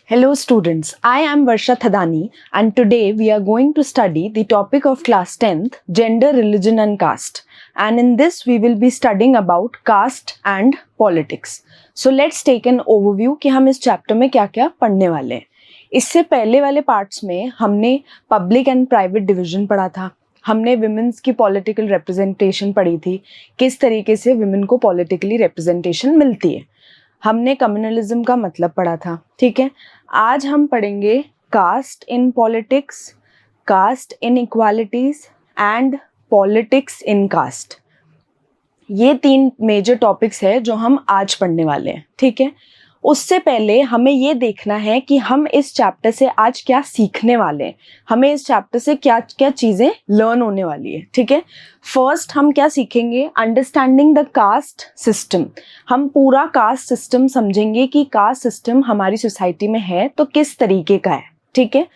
Hello students, I am Varsha Thadani and today we are going to study the topic of class 10th, Gender, Religion and Caste. And in this we will be studying about caste and politics. So let's take an overview कि हम इस chapter में क्या क्या पढ़ने वाले हैं. इससे पहले वाले parts में हमने public and private division पढ़ा था. हमने विमेंस की पॉलिटिकल रिप्रेजेंटेशन पढ़ी थी, किस तरीके से विमेन को पॉलिटिकली रिप्रेजेंटेशन मिलती है. हमने कम्युनलिज्म का मतलब पढ़ा था. ठीक है, आज हम पढ़ेंगे caste in politics, caste in equalities and politics in caste. ये 3 मेजर टॉपिक्स है जो हम आज पढ़ने वाले हैं. ठीक है, उससे पहले हमें ये देखना है कि हम इस चैप्टर से आज क्या सीखने वाले हैं, हमें इस चैप्टर से क्या क्या चीज़ें लर्न होने वाली है. ठीक है, फर्स्ट हम क्या सीखेंगे, अंडरस्टैंडिंग द कास्ट सिस्टम. हम पूरा कास्ट सिस्टम समझेंगे कि कास्ट सिस्टम हमारी सोसाइटी में है तो किस तरीके का है. ठीक है,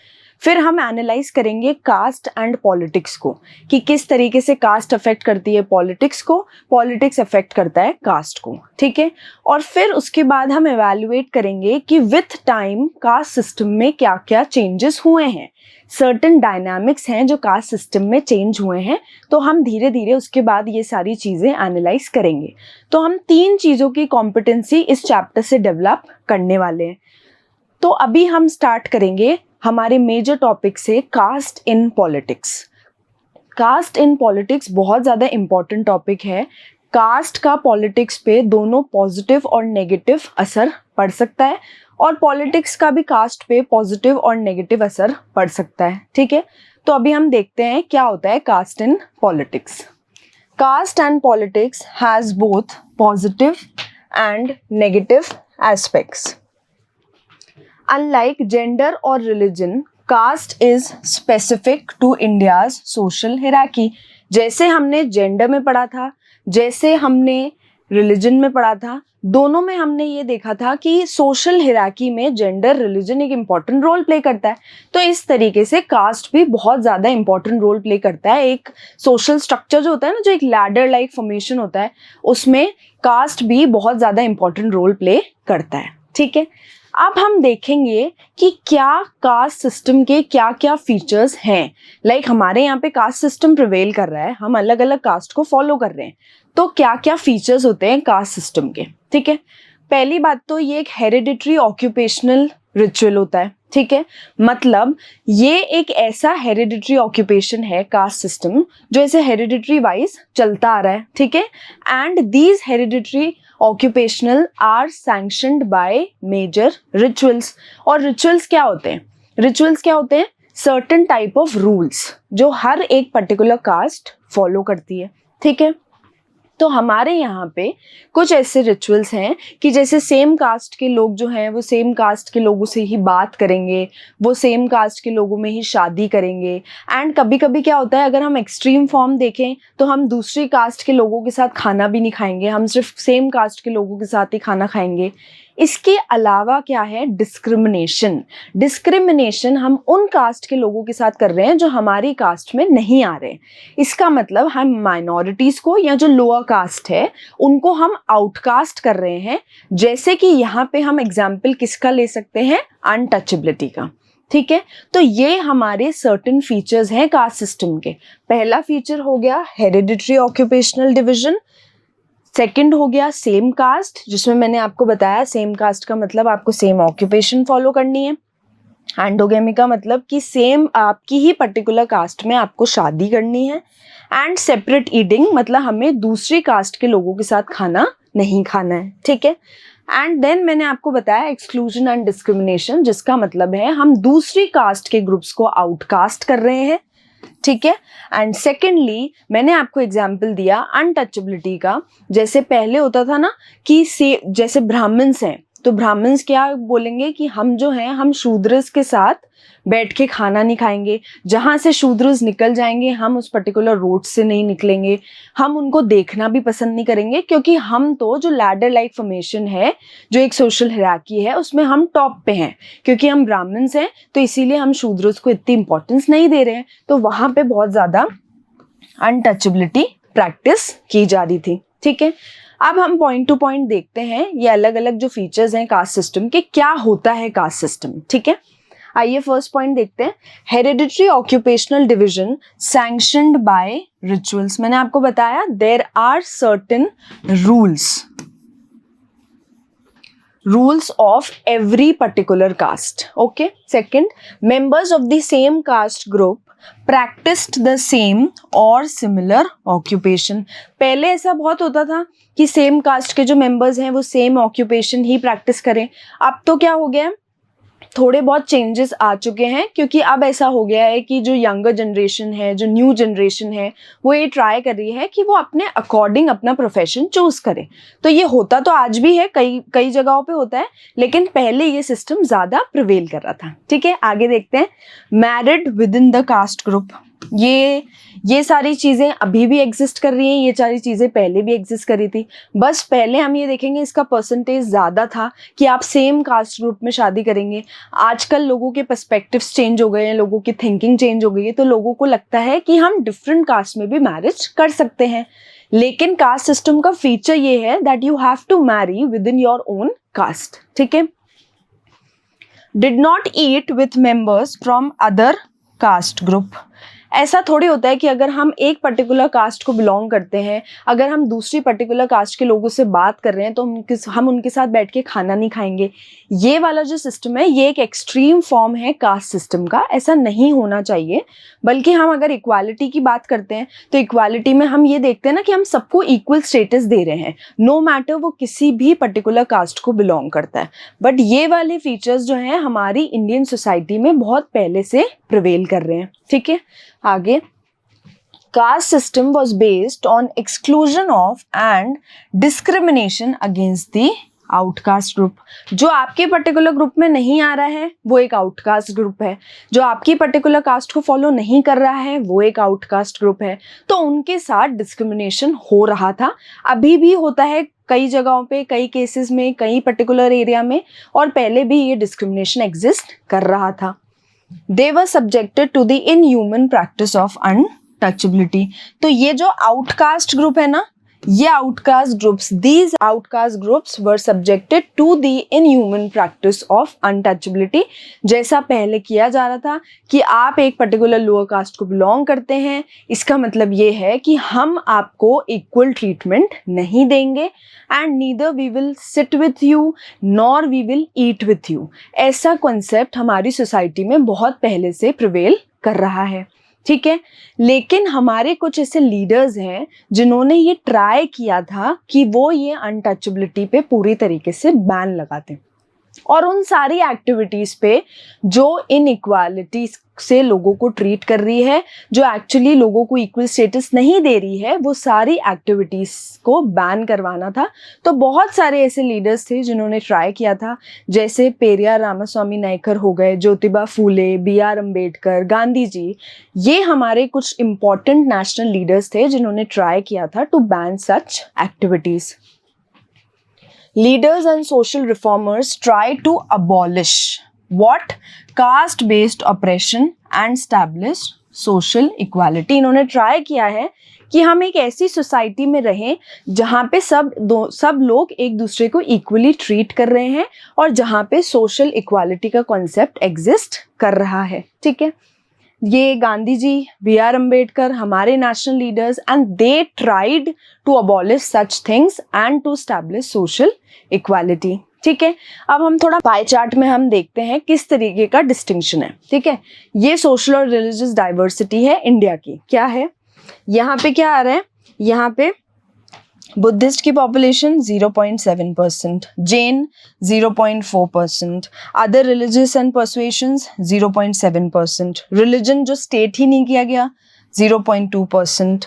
फिर हम एनालाइज करेंगे कास्ट एंड पॉलिटिक्स को कि किस तरीके से कास्ट अफेक्ट करती है पॉलिटिक्स को, पॉलिटिक्स अफेक्ट करता है कास्ट को. ठीक है, और फिर उसके बाद हम एवेल्युएट करेंगे कि विथ टाइम कास्ट सिस्टम में क्या क्या चेंजेस हुए हैं, सर्टेन डायनामिक्स हैं जो कास्ट सिस्टम में चेंज हुए हैं. तो हम धीरे धीरे उसके बाद ये सारी चीज़ें एनालाइज करेंगे. तो हम 3 चीज़ों की कॉम्पिटेंसी इस चैप्टर से डेवलप करने वाले हैं. तो अभी हम स्टार्ट करेंगे हमारे मेजर टॉपिक से, caste in politics. Caste in politics बहुत ज़्यादा इम्पॉर्टेंट टॉपिक है. कास्ट का पॉलिटिक्स पे दोनों पॉजिटिव और नेगेटिव असर पड़ सकता है और पॉलिटिक्स का भी कास्ट पे पॉजिटिव और नेगेटिव असर पड़ सकता है. ठीक है, तो अभी हम देखते हैं क्या होता है caste in politics. Caste and politics has both positive and negative aspects. Unlike gender or religion, caste is specific to India's social hierarchy. जैसे हमने जेंडर में पढ़ा था, जैसे हमने रिलीजन में पढ़ा था, दोनों में हमने ये देखा था कि सोशल हिराकी में जेंडर, रिलीजन एक इम्पॉर्टेंट रोल प्ले करता है. तो इस तरीके से कास्ट भी बहुत ज़्यादा इम्पॉर्टेंट रोल प्ले करता है. एक सोशल स्ट्रक्चर जो होता है ना, जो एक लैडर लाइक फॉर्मेशन होता है, उसमें कास्ट भी बहुत ज़्यादा इम्पॉर्टेंट रोल प्ले करता है. ठीक है, अब हम देखेंगे कि क्या कास्ट सिस्टम के क्या क्या फीचर्स हैं. लाइक हमारे यहाँ पे कास्ट सिस्टम प्रिवेल कर रहा है, हम अलग अलग कास्ट को फॉलो कर रहे हैं, तो क्या क्या फीचर्स होते हैं कास्ट सिस्टम के. ठीक है, पहली बात तो ये एक हेरिडिटरी ऑक्यूपेशनल रिचुअल होता है. ठीक है, मतलब ये एक ऐसा हेरिडिटरी ऑक्यूपेशन है कास्ट सिस्टम जो ऐसे हेरिडिटरी वाइज चलता आ रहा है. ठीक है, and these hereditary occupational are sanctioned by major rituals. और रिचुअल्स क्या होते हैं, रिचुअल्स क्या होते हैं, सर्टेन टाइप ऑफ रूल्स जो हर एक पर्टिकुलर कास्ट फॉलो करती है. ठीक है, तो हमारे यहाँ पे कुछ ऐसे रिचुअल्स हैं कि जैसे सेम कास्ट के लोग जो हैं वो सेम कास्ट के लोगों से ही बात करेंगे, वो सेम कास्ट के लोगों में ही शादी करेंगे. एंड कभी कभी क्या होता है, अगर हम एक्सट्रीम फॉर्म देखें तो हम दूसरी कास्ट के लोगों के साथ खाना भी नहीं खाएंगे, हम सिर्फ सेम कास्ट के लोगों के साथ ही खाना खाएंगे. इसके अलावा क्या है, डिस्क्रिमिनेशन. डिस्क्रिमिनेशन हम उन कास्ट के लोगों के साथ कर रहे हैं जो हमारी कास्ट में नहीं आ रहे. इसका मतलब हम माइनॉरिटीज़ को या जो लोअर कास्ट है उनको हम आउटकास्ट कर रहे हैं. जैसे कि यहाँ पे हम एग्जाम्पल किसका ले सकते हैं, अनटचेबिलिटी का. ठीक है, तो ये हमारे सर्टेन फीचर्स हैं कास्ट सिस्टम के. पहला फीचर हो गया हेरिडिटरी ऑक्यूपेशनल डिविजन. सेकंड हो गया सेम कास्ट, जिसमें मैंने आपको बताया सेम कास्ट का मतलब आपको सेम ऑक्यूपेशन फॉलो करनी है. एंडोगेमी का मतलब कि सेम आपकी ही पर्टिकुलर कास्ट में आपको शादी करनी है. एंड सेपरेट ईटिंग मतलब हमें दूसरी कास्ट के लोगों के साथ खाना नहीं खाना है. ठीक है, एंड देन मैंने आपको बताया एक्सक्लूजन एंड डिस्क्रिमिनेशन, जिसका मतलब है हम दूसरी कास्ट के ग्रुप्स को आउटकास्ट कर रहे हैं. ठीक है, एंड सेकेंडली मैंने आपको एग्जाम्पल दिया अनटचेबिलिटी का. जैसे पहले होता था ना कि जैसे ब्राह्मण्स हैं तो ब्राह्मण्स क्या बोलेंगे कि हम जो हैं हम शूद्रस के साथ बैठ के खाना नहीं खाएंगे, जहाँ से शूद्रस निकल जाएंगे हम उस पर्टिकुलर रोड से नहीं निकलेंगे, हम उनको देखना भी पसंद नहीं करेंगे, क्योंकि हम तो जो लैडर लाइक फॉर्मेशन है, जो एक सोशल हायरार्की है, उसमें हम टॉप पे हैं. क्योंकि हम ब्राह्मण्स हैं तो इसीलिए हम शूद्रस को इतनी इंपॉर्टेंस नहीं दे रहे हैं. तो वहाँ पे बहुत ज़्यादा अनटचेबिलिटी प्रैक्टिस की जा रही थी. ठीक है, अब हम पॉइंट टू पॉइंट देखते हैं ये अलग अलग जो फीचर्स हैं कास्ट सिस्टम के, क्या होता है कास्ट सिस्टम, ठीक है। आइए फर्स्ट पॉइंट देखते हैं, hereditary occupational division sanctioned by rituals. मैंने आपको बताया there are certain rules of every particular caste. Okay. Second, members of the same caste group practiced the same or similar occupation. पहले ऐसा बहुत होता था कि सेम कास्ट के जो मेंबर्स हैं वो सेम ऑक्यूपेशन ही प्रैक्टिस करें। अब तो क्या हो गया, थोड़े बहुत चेंजेस आ चुके हैं, क्योंकि अब ऐसा हो गया है कि जो यंगर जनरेशन है, जो न्यू जनरेशन है, वो ये ट्राई कर रही है कि वो अपने अकॉर्डिंग अपना प्रोफेशन चूज करे। तो ये होता तो आज भी है, कई जगहों पे होता है, लेकिन पहले ये सिस्टम ज्यादा प्रिवेल कर रहा था, ठीक है। आगे देखते हैं, married with in the caste group. ये सारी चीजें अभी भी एग्जिस्ट कर रही हैं, ये सारी चीजें पहले भी एग्जिस्ट कर रही थी। बस पहले हम ये देखेंगे इसका परसेंटेज ज्यादा था कि आप सेम कास्ट ग्रुप में शादी करेंगे। आजकल लोगों के पर्सपेक्टिव्स चेंज हो गए हैं, लोगों की थिंकिंग चेंज हो गई है, तो लोगों को लगता है कि हम डिफरेंट कास्ट में भी मैरिज कर सकते हैं। लेकिन कास्ट सिस्टम का फीचर ये है that you have to marry within your own caste, ठीक है। Did not eat with members from other caste group. ऐसा थोड़ी होता है कि अगर हम एक पर्टिकुलर कास्ट को बिलोंग करते हैं, अगर हम दूसरी पर्टिकुलर कास्ट के लोगों से बात कर रहे हैं तो हम उनके साथ बैठ के खाना नहीं खाएंगे। ये वाला जो सिस्टम है ये एक एक्सट्रीम फॉर्म है कास्ट सिस्टम का, ऐसा नहीं होना चाहिए। बल्कि हम अगर इक्वालिटी की बात करते हैं तो इक्वालिटी में हम ये देखते हैं ना कि हम सबको इक्वल स्टेटस दे रहे हैं, नो मैटर वो किसी भी पर्टिकुलर कास्ट को बिलोंग करता है। बट ये वाले फीचर्स जो हैं हमारी इंडियन सोसाइटी में बहुत पहले से प्रिवेल कर रहे हैं, ठीक है। आगे, caste system was based on exclusion of and discrimination against the outcast group. जो आपके पर्टिकुलर ग्रुप में नहीं आ रहा है वो एक आउटकास्ट ग्रुप है, जो आपकी पर्टिकुलर कास्ट को फॉलो नहीं कर रहा है वो एक आउटकास्ट ग्रुप है। तो उनके साथ डिस्क्रिमिनेशन हो रहा था, अभी भी होता है कई जगहों पे, कई केसेस में, कई पर्टिकुलर एरिया में, और पहले भी ये डिस्क्रिमिनेशन एग्जिस्ट कर रहा था। They were subjected to the inhuman practice of untouchability. तो ये जो outcast group है ना, ये these outcast groups were subjected to the inhuman practice of untouchability। जैसा पहले किया जा रहा था कि आप एक पर्टिकुलर लोअर कास्ट को बिलोंग करते हैं, इसका मतलब ये है कि हम आपको इक्वल ट्रीटमेंट नहीं देंगे, and neither we will sit with you nor we will eat with you. ऐसा कॉन्सेप्ट हमारी सोसाइटी में बहुत पहले से प्रिवेल कर रहा है, ठीक है। लेकिन हमारे कुछ ऐसे लीडर्स हैं जिन्होंने ये ट्राई किया था कि वो ये अनटचेबिलिटी पे पूरी तरीके से बैन लगा दें, और उन सारी एक्टिविटीज पे जो इनइक्वालिटी से लोगों को ट्रीट कर रही है, जो एक्चुअली लोगों को इक्वल स्टेटस नहीं दे रही है, वो सारी एक्टिविटीज को बैन करवाना था। तो बहुत सारे ऐसे लीडर्स थे जिन्होंने ट्राई किया था, जैसे पेरियार रामास्वामी नायकर हो गए, ज्योतिबा फूले, BR अम्बेडकर, गांधी जी। ये हमारे कुछ इंपॉर्टेंट नेशनल लीडर्स थे जिन्होंने ट्राई किया था to ban such activities. Leaders and social reformers tried to abolish what? Caste-based oppression and establish social equality। इन्होंने ट्राई किया है कि हम एक ऐसी सोसाइटी में रहें जहाँ पे सब लोग एक दूसरे को इक्वली ट्रीट कर रहे हैं और जहाँ पे सोशल इक्वालिटी का कॉन्सेप्ट एग्जिस्ट कर रहा है, ठीक है। ये गांधी जी, BR अम्बेडकर, हमारे national leaders, and they tried to abolish such things and to establish social equality, ठीक है। अब हम थोड़ा पाई चार्ट में हम देखते हैं किस तरीके का डिस्टिंक्शन है, ठीक है। ये सोशल और रिलीजियस डाइवर्सिटी है इंडिया की, क्या है यहाँ पे, क्या आ रहा है यहाँ पे, बुद्धिस्ट की population 0.7%, Jain 0.4%, other religious and persuasions 0.7%, religion जो स्टेट ही नहीं किया गया 0.2%,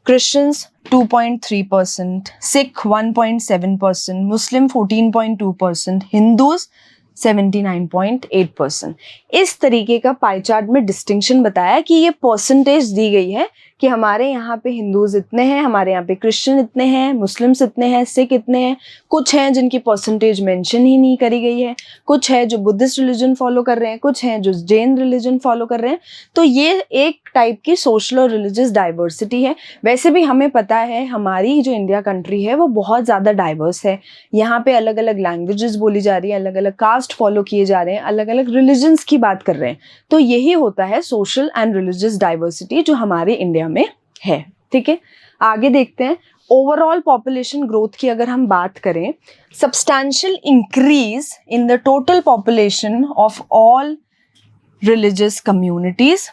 क्रिश्चियंस 2.3%, सिख 1.7%, मुस्लिम 14.2%, हिंदूज 79.8%। इस तरीके का पाई चार्ट में डिस्टिंक्शन बताया कि ये परसेंटेज दी गई है कि हमारे यहाँ पे हिंदूज इतने हैं, हमारे यहाँ पे क्रिश्चियन इतने हैं, मुस्लिम्स इतने हैं, सिख इतने हैं, कुछ हैं जिनकी परसेंटेज मेंशन ही नहीं करी गई है, कुछ है जो बुद्धिस्ट रिलीजन फॉलो कर रहे हैं, कुछ हैं जो जैन रिलीजन फॉलो कर रहे हैं। तो ये एक टाइप की सोशल और रिलीजियस डाइवर्सिटी है। वैसे भी हमें पता है हमारी जो इंडिया कंट्री है वो बहुत ज़्यादा डाइवर्स है। यहाँ पे अलग अलग लैंग्वेजेस बोली जा रही है, अलग अलग कास्ट फॉलो किए जा रहे हैं, अलग अलग रिलीजन्स की बात कर रहे हैं। तो यही होता है सोशल एंड रिलीजियस डाइवर्सिटी जो हमारे इंडिया में है। ठीक है, आगे देखते हैं। ओवरऑल पॉपुलेशन ग्रोथ की अगर हम बात करें, substantial increase in the total population of all religious communities,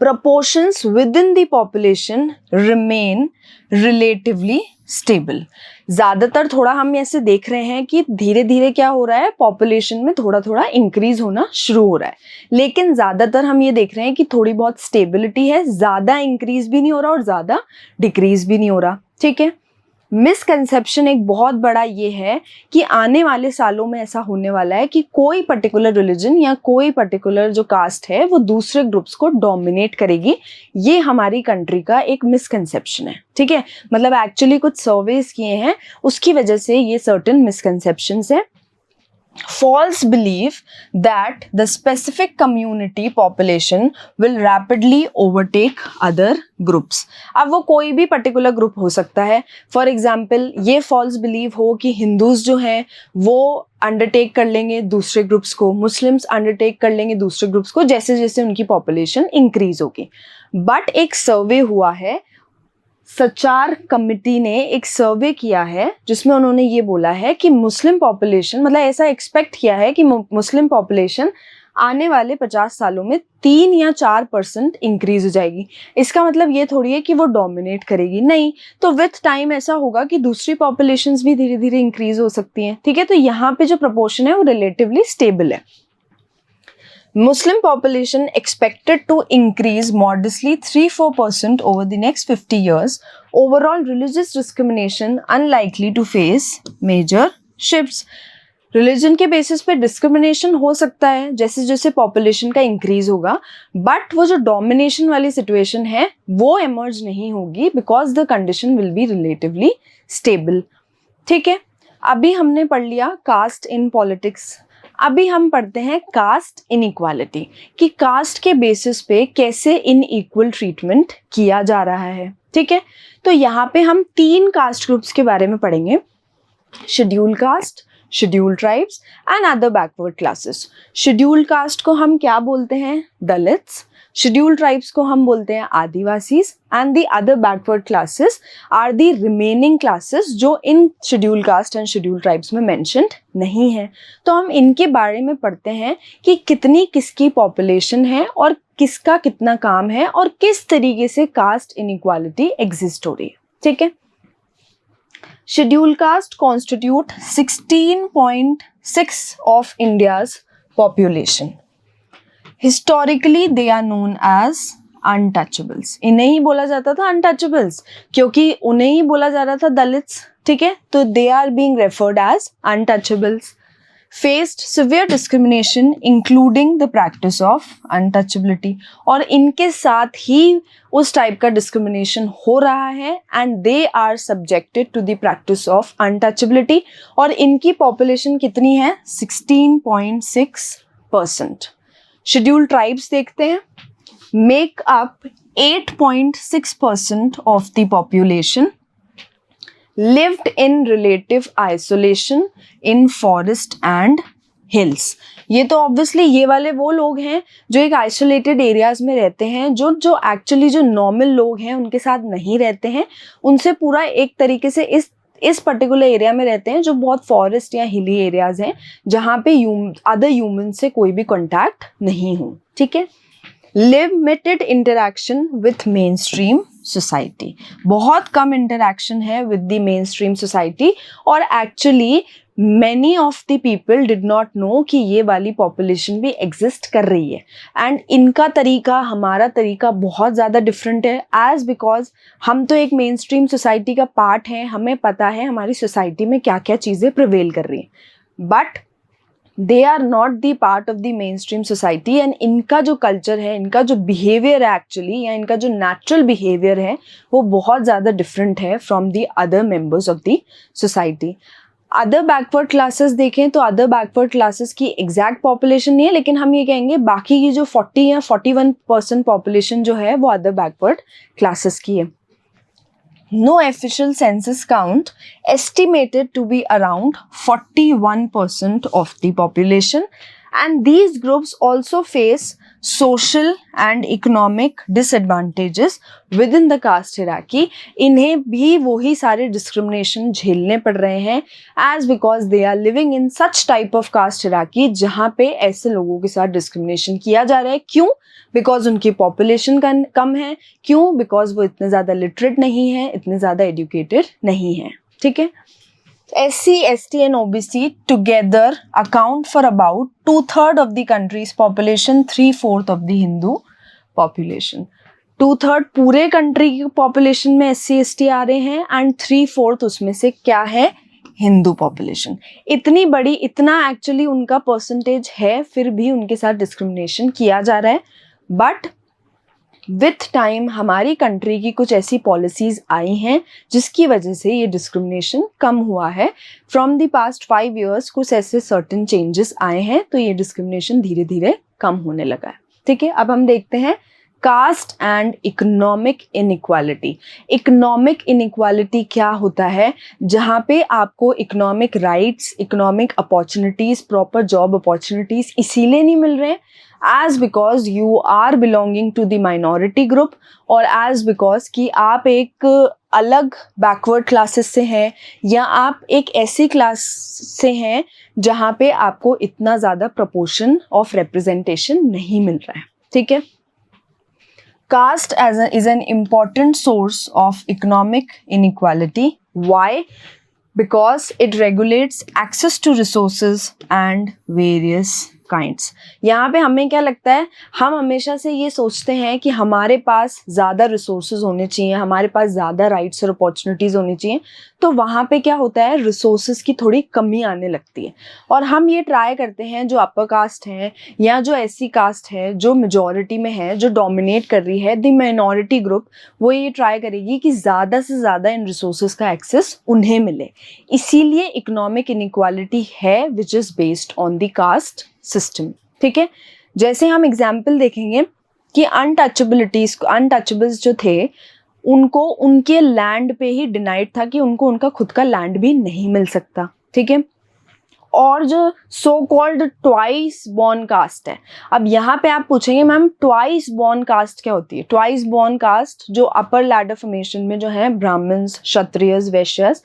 proportions within the population remain relatively stable। ज़्यादातर थोड़ा हम ऐसे देख रहे हैं कि धीरे धीरे क्या हो रहा है, पॉपुलेशन में थोड़ा थोड़ा इंक्रीज होना शुरू हो रहा है, लेकिन ज़्यादातर हम ये देख रहे हैं कि थोड़ी बहुत स्टेबिलिटी है, ज़्यादा इंक्रीज भी नहीं हो रहा और ज़्यादा डिक्रीज भी नहीं हो रहा। ठीक है, मिसकंसेप्शन एक बहुत बड़ा ये है कि आने वाले सालों में ऐसा होने वाला है कि कोई पर्टिकुलर रिलीजन या कोई पर्टिकुलर जो कास्ट है वो दूसरे ग्रुप्स को डोमिनेट करेगी। ये हमारी कंट्री का एक मिसकंसेप्शन है। ठीक है, मतलब एक्चुअली कुछ सर्वेस किए हैं उसकी वजह से ये सर्टेन मिसकंसेप्शंस है। False belief that the specific community population will rapidly overtake other groups। अब वो कोई भी पर्टिकुलर ग्रुप हो सकता है। फॉर एग्जाम्पल ये फॉल्स बिलीव हो कि हिंदूज जो हैं वो अंडरटेक कर लेंगे दूसरे ग्रुप्स को, मुस्लिम्स अंडरटेक कर लेंगे दूसरे ग्रुप्स को जैसे जैसे उनकी पॉपुलेशन इंक्रीज होगी। बट एक सर्वे हुआ है, सचार कमिटी ने एक सर्वे किया है जिसमें उन्होंने ये बोला है कि मुस्लिम पॉपुलेशन, मतलब ऐसा एक्सपेक्ट किया है कि मुस्लिम पॉपुलेशन आने वाले 50 सालों में 3 या 4% इंक्रीज हो जाएगी। इसका मतलब ये थोड़ी है कि वो डोमिनेट करेगी, नहीं, तो विथ टाइम ऐसा होगा कि दूसरी पॉपुलेशंस भी धीरे धीरे इंक्रीज हो सकती हैं। ठीक है, तो यहाँ पे जो प्रपोर्शन है वो रिलेटिवली स्टेबल है। Muslim population expected to increase modestly 3-4% over the next 50 years. Overall religious discrimination unlikely to face major shifts. Religion के बेसिस पे डिस्क्रिमिनेशन हो सकता है जैसे जैसे पॉपुलेशन का इंक्रीज होगा, बट वो जो डोमिनेशन वाली सिचुएशन है वो एमर्ज नहीं होगी because the condition will be relatively stable. ठीक है, अभी हमने पढ़ लिया कास्ट इन पॉलिटिक्स। अभी हम पढ़ते हैं कास्ट इनइक्वालिटी, कि कास्ट के बेसिस पे कैसे इनइक्वल ट्रीटमेंट किया जा रहा है। ठीक है, तो यहाँ पे हम 3 कास्ट ग्रुप्स के बारे में पढ़ेंगे, schedule caste, schedule tribes and other backward classes. Schedule caste को हम क्या बोलते हैं, दलित्स। शेड्यूल ट्राइब्स को हम बोलते हैं Adivasis and the other backward classes are the remaining classes जो इन schedule caste and schedule tribes में मेंशन्ड नहीं है। तो हम इनके बारे में पढ़ते हैं कि कितनी किसकी पॉपुलेशन है और किसका कितना काम है और किस तरीके से कास्ट इनइक्वालिटी एग्जिस्ट हो रही है। ठीक है, schedule caste constitute 16.6 of India's population. Historically they are known as untouchables. इन्हें ही बोला जाता था अनटचेबल्स क्योंकि उन्हें ही बोला जा रहा था दलित्स। ठीक है, तो they are being referred as untouchables. Faced severe discrimination including the practice of untouchability. और इनके साथ ही उस टाइप का डिस्क्रिमिनेशन हो रहा है and they are subjected to the practice of untouchability. और इनकी पॉपुलेशन कितनी है, 16.6%। शेड्यूल ट्राइब्स देखते हैं, make up 8.6% of the population, lived in relative isolation in forest and hills। ये तो ऑब्वियसली ये वाले वो लोग हैं जो एक आइसोलेटेड एरियाज में रहते हैं, जो एक्चुअली जो नॉर्मल लोग हैं उनके साथ नहीं रहते हैं, उनसे पूरा एक तरीके से इस पर्टिकुलर एरिया में रहते हैं जो बहुत फॉरेस्ट या हिली एरियाज हैं जहाँ पे अदर ह्यूमन से कोई भी कॉन्टैक्ट नहीं हो। ठीक है, limited interaction with main stream society. बहुत कम इंटरैक्शन है with the main stream society और actually many of the people did not know कि ये वाली पॉपुलेशन भी एग्जिस्ट कर रही है। एंड इनका तरीका हमारा तरीका बहुत ज़्यादा डिफरेंट है एज बिकॉज हम तो एक मेन स्ट्रीम सोसाइटी का पार्ट है, हमें पता है हमारी सोसाइटी में क्या क्या चीज़ें प्रिवेल कर रही हैं। But they are not the part of the main stream society and इनका जो कल्चर है, इनका जो बिहेवियर है एक्चुअली, या इनका जो नेचुरल बिहेवियर है वो बहुत ज़्यादा डिफरेंट है from the other members of the society. Other backward classes देखें तो अदर बैकवर्ड क्लासेस की एग्जैक्ट पॉपुलेशन नहीं है, लेकिन हम ये कहेंगे बाकी की जो 40 या 41% पॉपुलेशन जो है वो अदर बैकवर्ड क्लासेस की है। No official census count, estimated to be around 41% of the population, and these groups also face social and economic disadvantages within the caste hierarchy. इन्हें भी वही सारे discrimination झेलने पड़ रहे हैं as because they are living in such type of caste hierarchy जहाँ पे ऐसे लोगों के साथ discrimination किया जा रहा है। क्यों? बिकॉज उनकी पॉपुलेशन कम है। क्यों? बिकॉज वो इतने ज़्यादा लिटरेट नहीं है, इतने ज़्यादा एजुकेटेड नहीं है। ठीक है। SC, ST and OBC together account for about 2/3 of the country's population, 3/4 of the Hindu population. 2/3 पूरे कंट्री की पॉपुलेशन में SC, ST आ रहे हैं एंड 3/4 उसमें से क्या है? हिंदू पॉपुलेशन। इतनी बड़ी, इतना एक्चुअली उनका परसेंटेज है, फिर भी उनके साथ डिस्क्रिमिनेशन किया जा रहा है। बट विथ टाइम हमारी कंट्री की कुछ ऐसी पॉलिसीज़ आई हैं जिसकी वजह से ये डिस्क्रिमिनेशन कम हुआ है। फ्रॉम द पास्ट 5 years कुछ ऐसे सर्टेन चेंजेस आए हैं, तो ये डिस्क्रिमिनेशन धीरे धीरे कम होने लगा है। ठीक है, अब हम देखते हैं caste and economic inequality. Economic inequality क्या होता है? जहाँ पे आपको economic rights, economic opportunities, proper job opportunities इसीलिए नहीं मिल रहे हैं as because you are belonging to the minority group, और as because कि आप एक अलग बैकवर्ड क्लासेस से हैं, या आप एक ऐसी क्लास से हैं जहाँ पे आपको इतना ज़्यादा प्रपोर्शन ऑफ रिप्रेजेंटेशन नहीं मिल रहा है। ठीक है। Caste is an important source of economic inequality. Why? Because it regulates access to resources and various kinds. यहाँ पे हमें क्या लगता है, हम हमेशा से ये सोचते हैं कि हमारे पास ज़्यादा रिसोर्सेज होने चाहिए, हमारे पास ज़्यादा राइट्स और अपॉर्चुनिटीज़ होनी चाहिए, तो वहाँ पे क्या होता है, रिसोर्सेज की थोड़ी कमी आने लगती है। और हम ये ट्राई करते हैं, जो अपर कास्ट है या जो ऐसी कास्ट है जो मेजॉरिटी में है, जो डोमिनेट कर रही है, द माइनॉरिटी ग्रुप, वो ये ट्राई करेगी कि ज़्यादा से ज़्यादा इन रिसोर्सेज का एक्सेस उन्हें मिले। इसीलिए इकोनॉमिक इनइक्वालिटी है which is based on the caste system. ठीक है। जैसे हम एग्जाम्पल देखेंगे कि अनटचेबल्स जो थे उनको उनके लैंड पे ही डिनाइड था कि उनको उनका खुद का लैंड भी नहीं मिल सकता। ठीक है। और जो so called twice born caste है, अब यहाँ पे आप पूछेंगे मैम ट्वाइस बॉर्न कास्ट क्या होती है? ट्वाइस बॉर्न कास्ट जो अपर लैडर फॉर्मेशन में जो है Brahmins, Kshatriyas, Vaishyas,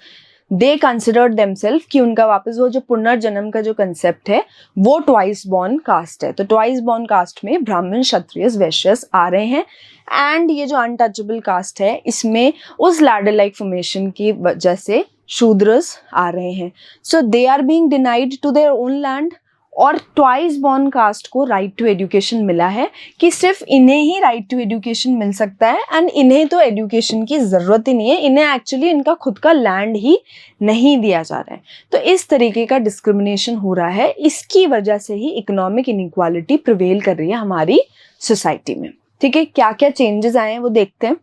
they considered themselves कि उनका वापस वो जो पुनर्जन्म का जो कंसेप्ट है वो ट्वाइस बॉर्न कास्ट है। तो ट्वाइस बॉर्न कास्ट में ब्राह्मण, क्षत्रियस, वैश्यस आ रहे हैं। एंड ये जो अनटचेबल कास्ट है इसमें उस लैडर लाइक फॉर्मेशन की वजह से शूद्रस आ रहे हैं। So they are being denied to their own land. और ट्वाइस बॉर्न कास्ट को राइट टू एजुकेशन मिला है कि सिर्फ इन्हें ही राइट टू एजुकेशन मिल सकता है, एंड इन्हें तो एजुकेशन की ज़रूरत ही नहीं है, इन्हें एक्चुअली इनका खुद का लैंड ही नहीं दिया जा रहा है। तो इस तरीके का डिस्क्रिमिनेशन हो रहा है, इसकी वजह से ही इकोनॉमिक इनइक्वालिटी प्रिवेल कर रही है हमारी सोसाइटी में। ठीक है, क्या क्या चेंजेस आए हैं वो देखते हैं।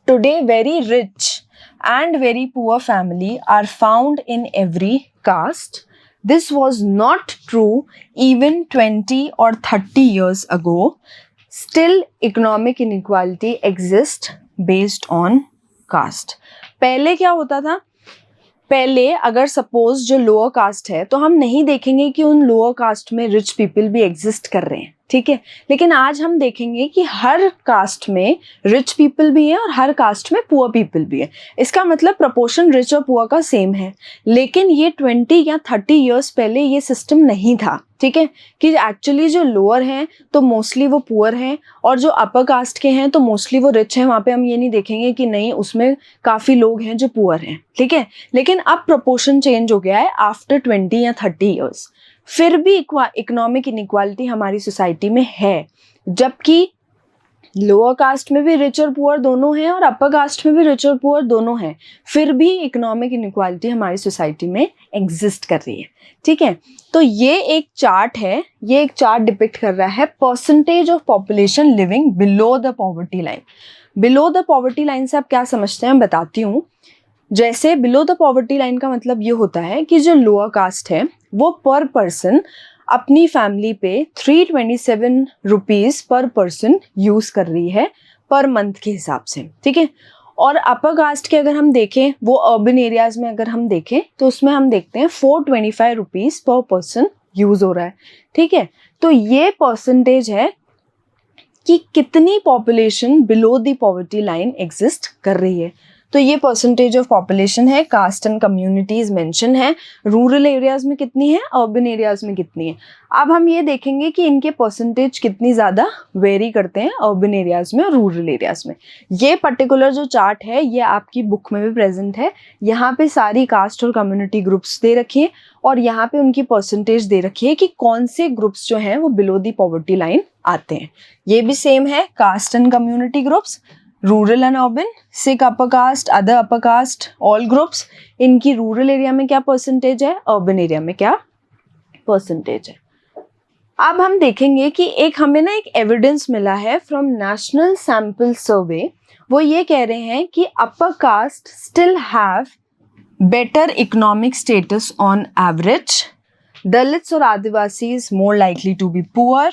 Today very rich and very poor family are found in every caste. This was not true even 20 or 30 years ago. Still, economic inequality exists based on caste. पहले क्या होता था? पहले अगर सपोज जो लोअर कास्ट है तो हम नहीं देखेंगे कि उन लोअर कास्ट में रिच पीपल भी एग्जिस्ट कर रहे हैं। ठीक है, लेकिन आज हम देखेंगे कि हर कास्ट में रिच पीपल भी है और हर कास्ट में पुअर पीपल भी है। इसका मतलब प्रपोर्शन रिच और पुअर का सेम है। लेकिन ये 20 या 30 इयर्स पहले ये सिस्टम नहीं था। ठीक है, कि एक्चुअली जो लोअर हैं तो मोस्टली वो पुअर हैं और जो अपर कास्ट के हैं तो मोस्टली वो रिच हैं। वहाँ पे हम ये नहीं देखेंगे कि नहीं उसमें काफ़ी लोग हैं जो पुअर हैं। ठीक है, लेकिन अब प्रपोर्शन चेंज हो गया है आफ्टर 20 या 30 इयर्स। फिर भी इकोनॉमिक इनइक्वालिटी हमारी सोसाइटी में है, जबकि लोअर कास्ट में भी रिच और पुअर दोनों हैं और अपर कास्ट में भी रिच और पुअर दोनों हैं, फिर भी इकोनॉमिक इनइक्वालिटी हमारी सोसाइटी में एग्जिस्ट कर रही है। ठीक है, तो ये एक चार्ट है, ये एक चार्ट डिपिक्ट कर रहा है percentage of population living below the poverty line. Below the poverty line से आप क्या समझते हैं, मैं बताती हूँ। जैसे बिलो द पॉवर्टी लाइन का मतलब ये होता है कि जो लोअर कास्ट है वो पर पर्सन अपनी फैमिली पे 327 रुपीज़ पर पर्सन यूज़ कर रही है पर मंथ के हिसाब से। ठीक है, और अपर कास्ट के अगर हम देखें, वो अर्बन एरियाज़ में अगर हम देखें तो उसमें हम देखते हैं 425 रुपीज़ पर पर्सन यूज़ हो रहा है। ठीक है, तो ये परसेंटेज है कि कितनी population below the poverty line exist कर रही है। तो ये परसेंटेज ऑफ पॉपुलेशन है, कास्ट एंड कम्युनिटीज मेंशन है, रूरल एरियाज में कितनी है, अर्बन एरियाज में कितनी है। अब हम ये देखेंगे कि इनके परसेंटेज कितनी ज़्यादा वेरी करते हैं अर्बन एरियाज में और रूरल एरियाज में। ये पर्टिकुलर जो चार्ट है ये आपकी बुक में भी प्रेजेंट है। यहाँ पे सारी कास्ट और कम्युनिटी ग्रुप्स दे रखी है और यहाँ पे उनकी परसेंटेज दे रखी है कि कौन से ग्रुप्स जो हैं वो बिलो दी पॉवर्टी लाइन आते हैं। ये भी सेम है, caste and community groups, rural and urban, Sikh upper caste, other upper caste, all groups, इनकी रूरल एरिया में क्या परसेंटेज है, अर्बन एरिया में क्या परसेंटेज है। अब हम देखेंगे कि हमें ना एक एविडेंस मिला है फ्रॉम नेशनल सैंपल सर्वे। वो ये कह रहे हैं कि upper caste still have better economic status on average, Dalits और Adivasis more likely to be poor,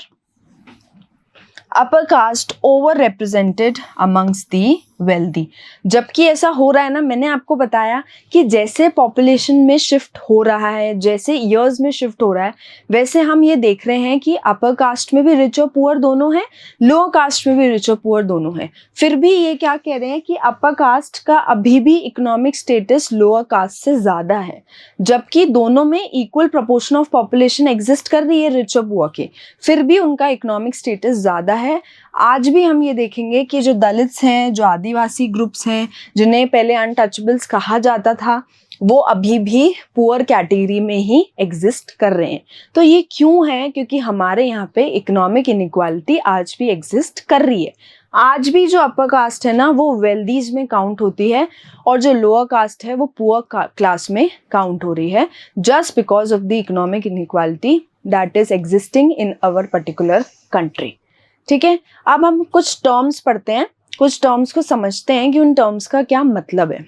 upper caste over represented amongst the wealthy. जबकि ऐसा हो रहा है ना, मैंने आपको बताया कि जैसे पॉपुलेशन में शिफ्ट हो रहा है, जैसे ईयर्स में शिफ्ट हो रहा है, वैसे हम ये देख रहे हैं कि अपर कास्ट में भी रिच और पुअर दोनों हैं, लोअर कास्ट में भी रिच और पुअर दोनों हैं। फिर भी ये क्या कह रहे हैं कि अपर कास्ट का अभी भी इकोनॉमिक स्टेटस लोअर कास्ट से ज़्यादा है, जबकि दोनों में equal proportion of population exist कर रही है रिच और पुअर के, फिर भी उनका इकोनॉमिक स्टेटस ज़्यादा है। आज भी हम ये देखेंगे कि जो दलित्स हैं, जो आदिवासी ग्रुप्स हैं, जिन्हें पहले अनटचेबल्स कहा जाता था, वो अभी भी पुअर कैटेगरी में ही एग्जिस्ट कर रहे हैं। तो ये क्यों है? क्योंकि हमारे यहाँ पे इकोनॉमिक इनइक्वालिटी आज भी एग्जिस्ट कर रही है। आज भी जो अपर कास्ट है ना वो वेल्दीज में काउंट होती है और जो लोअर कास्ट है वो पुअर क्लास में काउंट हो रही है, just because of the economic inequality that is existing in our particular country. ठीक है, अब हम कुछ टर्म्स पढ़ते हैं, कुछ टर्म्स को समझते हैं कि उन टर्म्स का क्या मतलब है।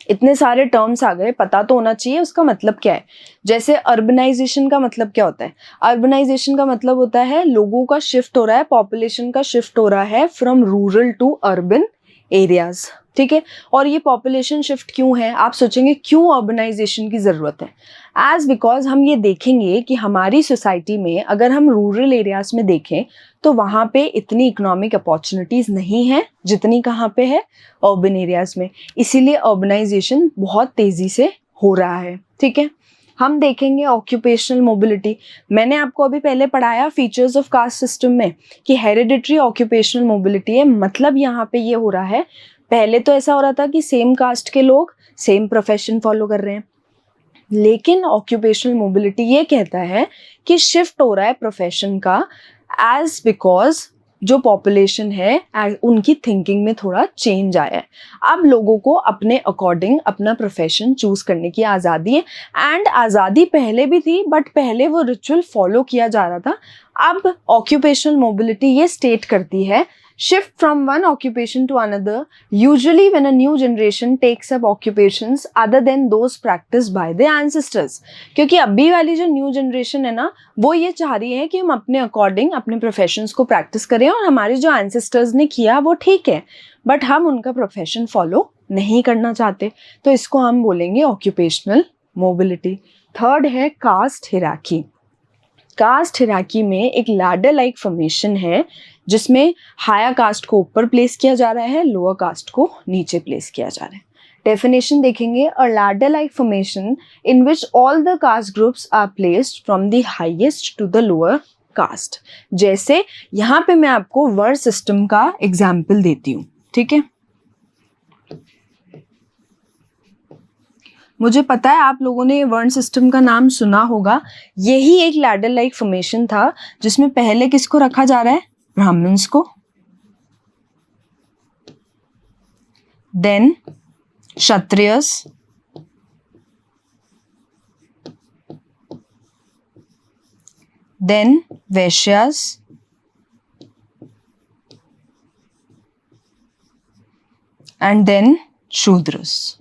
इतने सारे टर्म्स आ गए, पता तो होना चाहिए उसका मतलब क्या है। जैसे अर्बनाइजेशन का मतलब क्या होता है? अर्बनाइजेशन का मतलब होता है लोगों का शिफ्ट हो रहा है, पॉपुलेशन का शिफ्ट हो रहा है from rural to urban areas. ठीक है, और ये पॉपुलेशन शिफ्ट क्यों है? आप सोचेंगे क्यों अर्बनाइजेशन की ज़रूरत है? एज बिकॉज हम ये देखेंगे कि हमारी सोसाइटी में अगर हम रूरल एरियाज में देखें तो वहाँ पे इतनी इकोनॉमिक अपॉर्चुनिटीज़ नहीं है जितनी कहाँ पे है, अर्बन एरियाज में। इसीलिए अर्बनाइजेशन बहुत तेज़ी से हो रहा है। ठीक है, हम देखेंगे ऑक्यूपेशनल मोबिलिटी। मैंने आपको अभी पहले पढ़ाया फीचर्स ऑफ कास्ट सिस्टम में कि हेरिडिटरी ऑक्यूपेशनल मोबिलिटी है। मतलब यहाँ पे ये हो रहा है, पहले तो ऐसा हो रहा था कि सेम कास्ट के लोग सेम प्रोफेशन फॉलो कर रहे हैं, लेकिन ऑक्यूपेशनल मोबिलिटी ये कहता है कि शिफ्ट हो रहा है प्रोफेशन का, एज बिकॉज जो पॉपुलेशन है उनकी थिंकिंग में थोड़ा चेंज आया है। अब लोगों को अपने अकॉर्डिंग अपना प्रोफेशन चूज करने की आज़ादी है, एंड आज़ादी पहले भी थी बट पहले वो रिचुअल फॉलो किया जा रहा था। अब ऑक्यूपेशनल मोबिलिटी ये स्टेट करती है shift from one occupation to another, usually when a new generation takes up occupations other than those practiced by the ancestors। क्योंकि अभी वाली जो न्यू जनरेशन है ना वो ये चाह रही है कि हम अपने अकॉर्डिंग अपने प्रोफेशंस को प्रैक्टिस करें और हमारे जो एंसेस्टर्स ने किया वो ठीक है, बट हम उनका प्रोफेशन फॉलो नहीं करना चाहते, तो इसको हम बोलेंगे ऑक्यूपेशनल मोबिलिटी। थर्ड है कास्ट हिरार्की। कास्ट हिरार्की में एक लैडर लाइक फॉर्मेशन है जिसमें हायर कास्ट को ऊपर प्लेस किया जा रहा है, लोअर कास्ट को नीचे प्लेस किया जा रहा है। डेफिनेशन देखेंगे, a ladder like formation in which all the caste groups are placed from the highest to the lower caste. जैसे यहाँ पे मैं आपको वर्ण सिस्टम का एग्जाम्पल देती हूँ। ठीक है, मुझे पता है आप लोगों ने वर्ण सिस्टम का नाम सुना होगा। यही एक लैडर लाइक फॉर्मेशन था जिसमें पहले किसको रखा जा रहा है, ब्राह्मण्स को, then Kshatriyas, then Vaishyas, and then Shudras.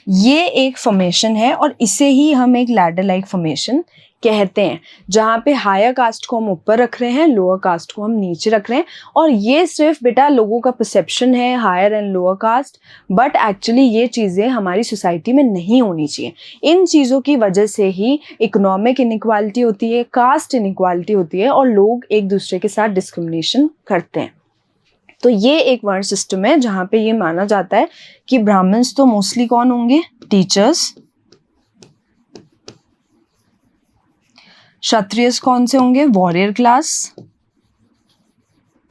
ये एक फॉर्मेशन है और इसे ही हम एक लैडर लाइक फॉर्मेशन कहते हैं, जहाँ पे हायर कास्ट को हम ऊपर रख रहे हैं, लोअर कास्ट को हम नीचे रख रहे हैं। और ये सिर्फ बेटा लोगों का परसेप्शन है, higher and lower caste, but actually ये चीज़ें हमारी सोसाइटी में नहीं होनी चाहिए। इन चीज़ों की वजह से ही इकोनॉमिक इनइक्वालिटी होती है, कास्ट इनइक्वालिटी होती है और लोग एक दूसरे के साथ डिस्क्रिमिनेशन करते हैं। तो ये एक वर्ण सिस्टम है जहाँ पे ये माना जाता है कि ब्राह्मण्स तो मोस्टली कौन होंगे, टीचर्स। क्षत्रियस कौन से होंगे, वॉरियर क्लास,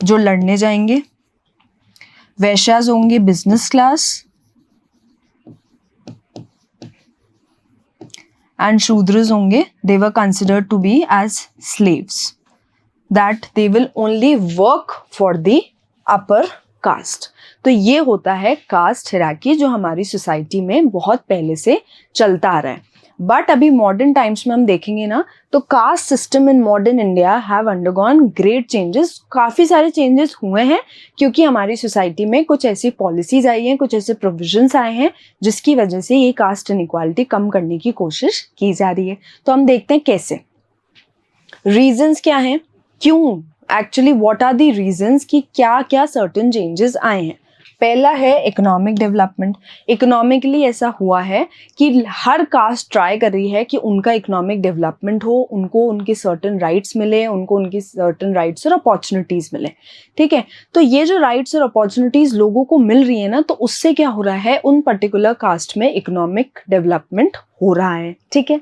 जो लड़ने जाएंगे। वैश्यास होंगे बिजनेस क्लास, एंड शूद्रस होंगे, they were considered to be as slaves, that they will only work for the upper caste. तो ये होता है कास्ट हिरार्की जो हमारी सोसाइटी में बहुत पहले से चलता आ रहा है। बट अभी मॉडर्न टाइम्स में हम देखेंगे ना, तो cast system in modern India have undergone great changes. काफ़ी सारे चेंजेस हुए हैं क्योंकि हमारी सोसाइटी में कुछ ऐसी पॉलिसीज आई हैं, कुछ ऐसे प्रोविजंस आए हैं जिसकी वजह से ये कास्ट इनइक्वालिटी कम करने की कोशिश की जा रही है। तो हम देखते हैं कैसे, रीजंस क्या हैं, क्यों actually what are the reasons कि क्या क्या सर्टेन चेंजेस आए हैं। पहला है इकोनॉमिक डेवलपमेंट। इकोनॉमिकली ऐसा हुआ है कि हर कास्ट ट्राई कर रही है कि उनका इकोनॉमिक डेवलपमेंट हो, उनको उनके सर्टेन राइट्स मिले, उनको उनकी सर्टेन राइट्स और अपॉर्चुनिटीज़ मिले। ठीक है, तो ये जो राइट्स और अपॉर्चुनिटीज़ लोगों को मिल रही है ना, तो उससे क्या हो रहा है, उन पर्टिकुलर कास्ट में इकोनॉमिक डेवलपमेंट हो रहा है। ठीक है,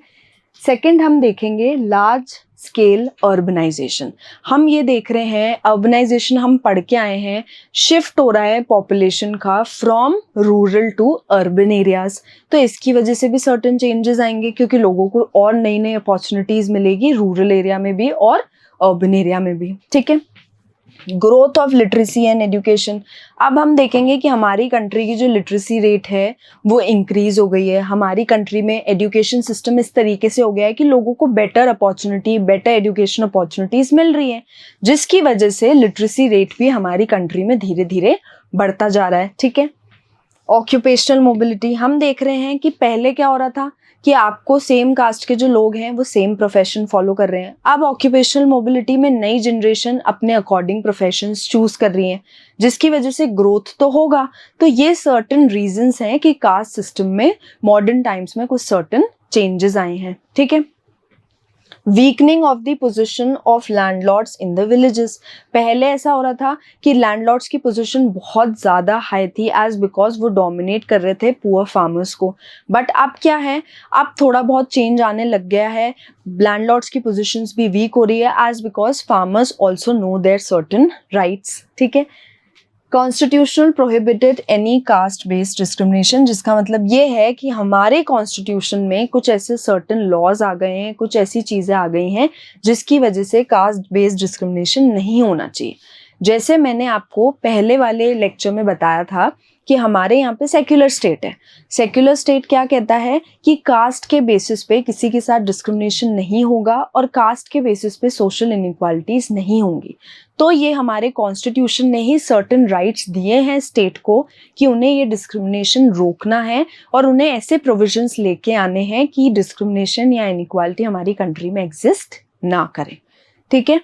सेकेंड हम देखेंगे लार्ज स्केल अर्बनाइजेशन। हम ये देख रहे हैं अर्बनाइजेशन, हम पढ़ के आए हैं, शिफ्ट हो रहा है पॉपुलेशन का from rural to urban areas. तो इसकी वजह से भी सर्टेन चेंजेस आएंगे क्योंकि लोगों को और नई नई अपॉर्चुनिटीज मिलेगी रूरल एरिया में भी और अर्बन एरिया में भी। ठीक है, growth of literacy and education. अब हम देखेंगे कि हमारी कंट्री की जो लिटरेसी रेट है वो इंक्रीज हो गई है। हमारी कंट्री में एजुकेशन सिस्टम इस तरीके से हो गया है कि लोगों को better opportunity, better education opportunities मिल रही है, जिसकी वजह से लिटरेसी रेट भी हमारी कंट्री में धीरे धीरे बढ़ता जा रहा है। ठीक है, ऑक्यूपेशनल मोबिलिटी। हम देख रहे हैं कि पहले क्या हो रहा था कि आपको सेम कास्ट के जो लोग हैं वो सेम प्रोफेशन फॉलो कर रहे हैं। अब ऑक्यूपेशनल मोबिलिटी में नई जनरेशन अपने अकॉर्डिंग प्रोफेशंस चूज कर रही हैं, जिसकी वजह से ग्रोथ तो होगा। तो ये सर्टेन रीजंस हैं कि कास्ट सिस्टम में मॉडर्न टाइम्स में कुछ सर्टेन चेंजेस आए हैं। ठीक है, weakening of the position of landlords in the villages. पहले ऐसा हो रहा था कि लैंडलॉर्ड्स की पोजीशन बहुत ज़्यादा हाई थी एज बिकॉज वो डोमिनेट कर रहे थे पुअर फार्मर्स को। बट अब क्या है, अब थोड़ा बहुत चेंज आने लग गया है, लैंडलॉर्ड्स की पोजीशंस भी वीक हो रही है as because farmers also know their certain rights. ठीक है, constitutional prohibited any caste based discrimination, जिसका मतलब ये है कि हमारे कॉन्स्टिट्यूशन में कुछ ऐसे सर्टेन लॉज आ गए हैं, कुछ ऐसी चीज़ें आ गई हैं जिसकी वजह से कास्ट बेस्ड डिस्क्रिमिनेशन नहीं होना चाहिए। जैसे मैंने आपको पहले वाले लेक्चर में बताया था कि हमारे यहाँ पे सेक्युलर स्टेट है। सेक्युलर स्टेट क्या कहता है कि कास्ट के बेसिस पे किसी के साथ डिस्क्रिमिनेशन नहीं होगा और कास्ट के बेसिस पे सोशल इनइक्वालिटीज नहीं होंगी। तो ये हमारे कॉन्स्टिट्यूशन ने ही सर्टेन राइट्स दिए हैं स्टेट को कि उन्हें ये डिस्क्रिमिनेशन रोकना है और उन्हें ऐसे प्रोविजंस लेके आने हैं कि डिस्क्रिमिनेशन या इनइक्वालिटी हमारी कंट्री में एग्जिस्ट ना करे। ठीक है,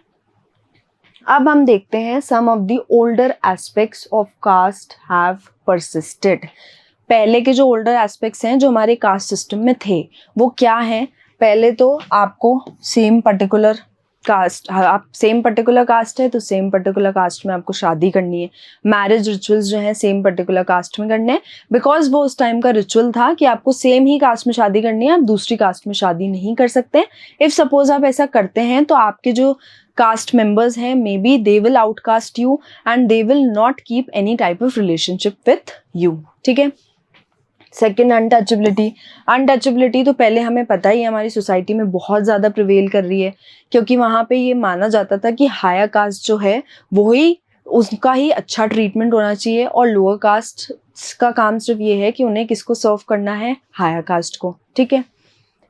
अब हम देखते हैं some of the older aspects of caste have persisted. पहले के जो ओल्डर एस्पेक्ट्स हैं जो हमारे कास्ट सिस्टम में थे वो क्या हैं। पहले तो आपको सेम पर्टिकुलर कास्ट, आप सेम पर्टिकुलर कास्ट है तो सेम पर्टिकुलर कास्ट में आपको शादी करनी है। मैरिज रिचुअल्स जो हैं सेम पर्टिकुलर कास्ट में करने हैं, बिकॉज वो उस टाइम का रिचुअल था कि आपको सेम ही कास्ट में शादी करनी है, आप दूसरी कास्ट में शादी नहीं कर सकते। इफ़ सपोज आप ऐसा करते हैं तो आपके जो कास्ट मेंबर्स हैं may be they will outcast you and they will not keep any type of relationship with you. ठीक है, सेकेंड अनटचेबिलिटी। अनटचेबिलिटी तो पहले हमें पता ही है हमारी सोसाइटी में बहुत ज़्यादा प्रिवेल कर रही है, क्योंकि वहाँ पे ये माना जाता था कि हायर कास्ट जो है वही उसका ही अच्छा ट्रीटमेंट होना चाहिए। और लोअर कास्ट का काम सिर्फ ये है कि उन्हें किसको सर्व करना है, हायर कास्ट को, ठीक है।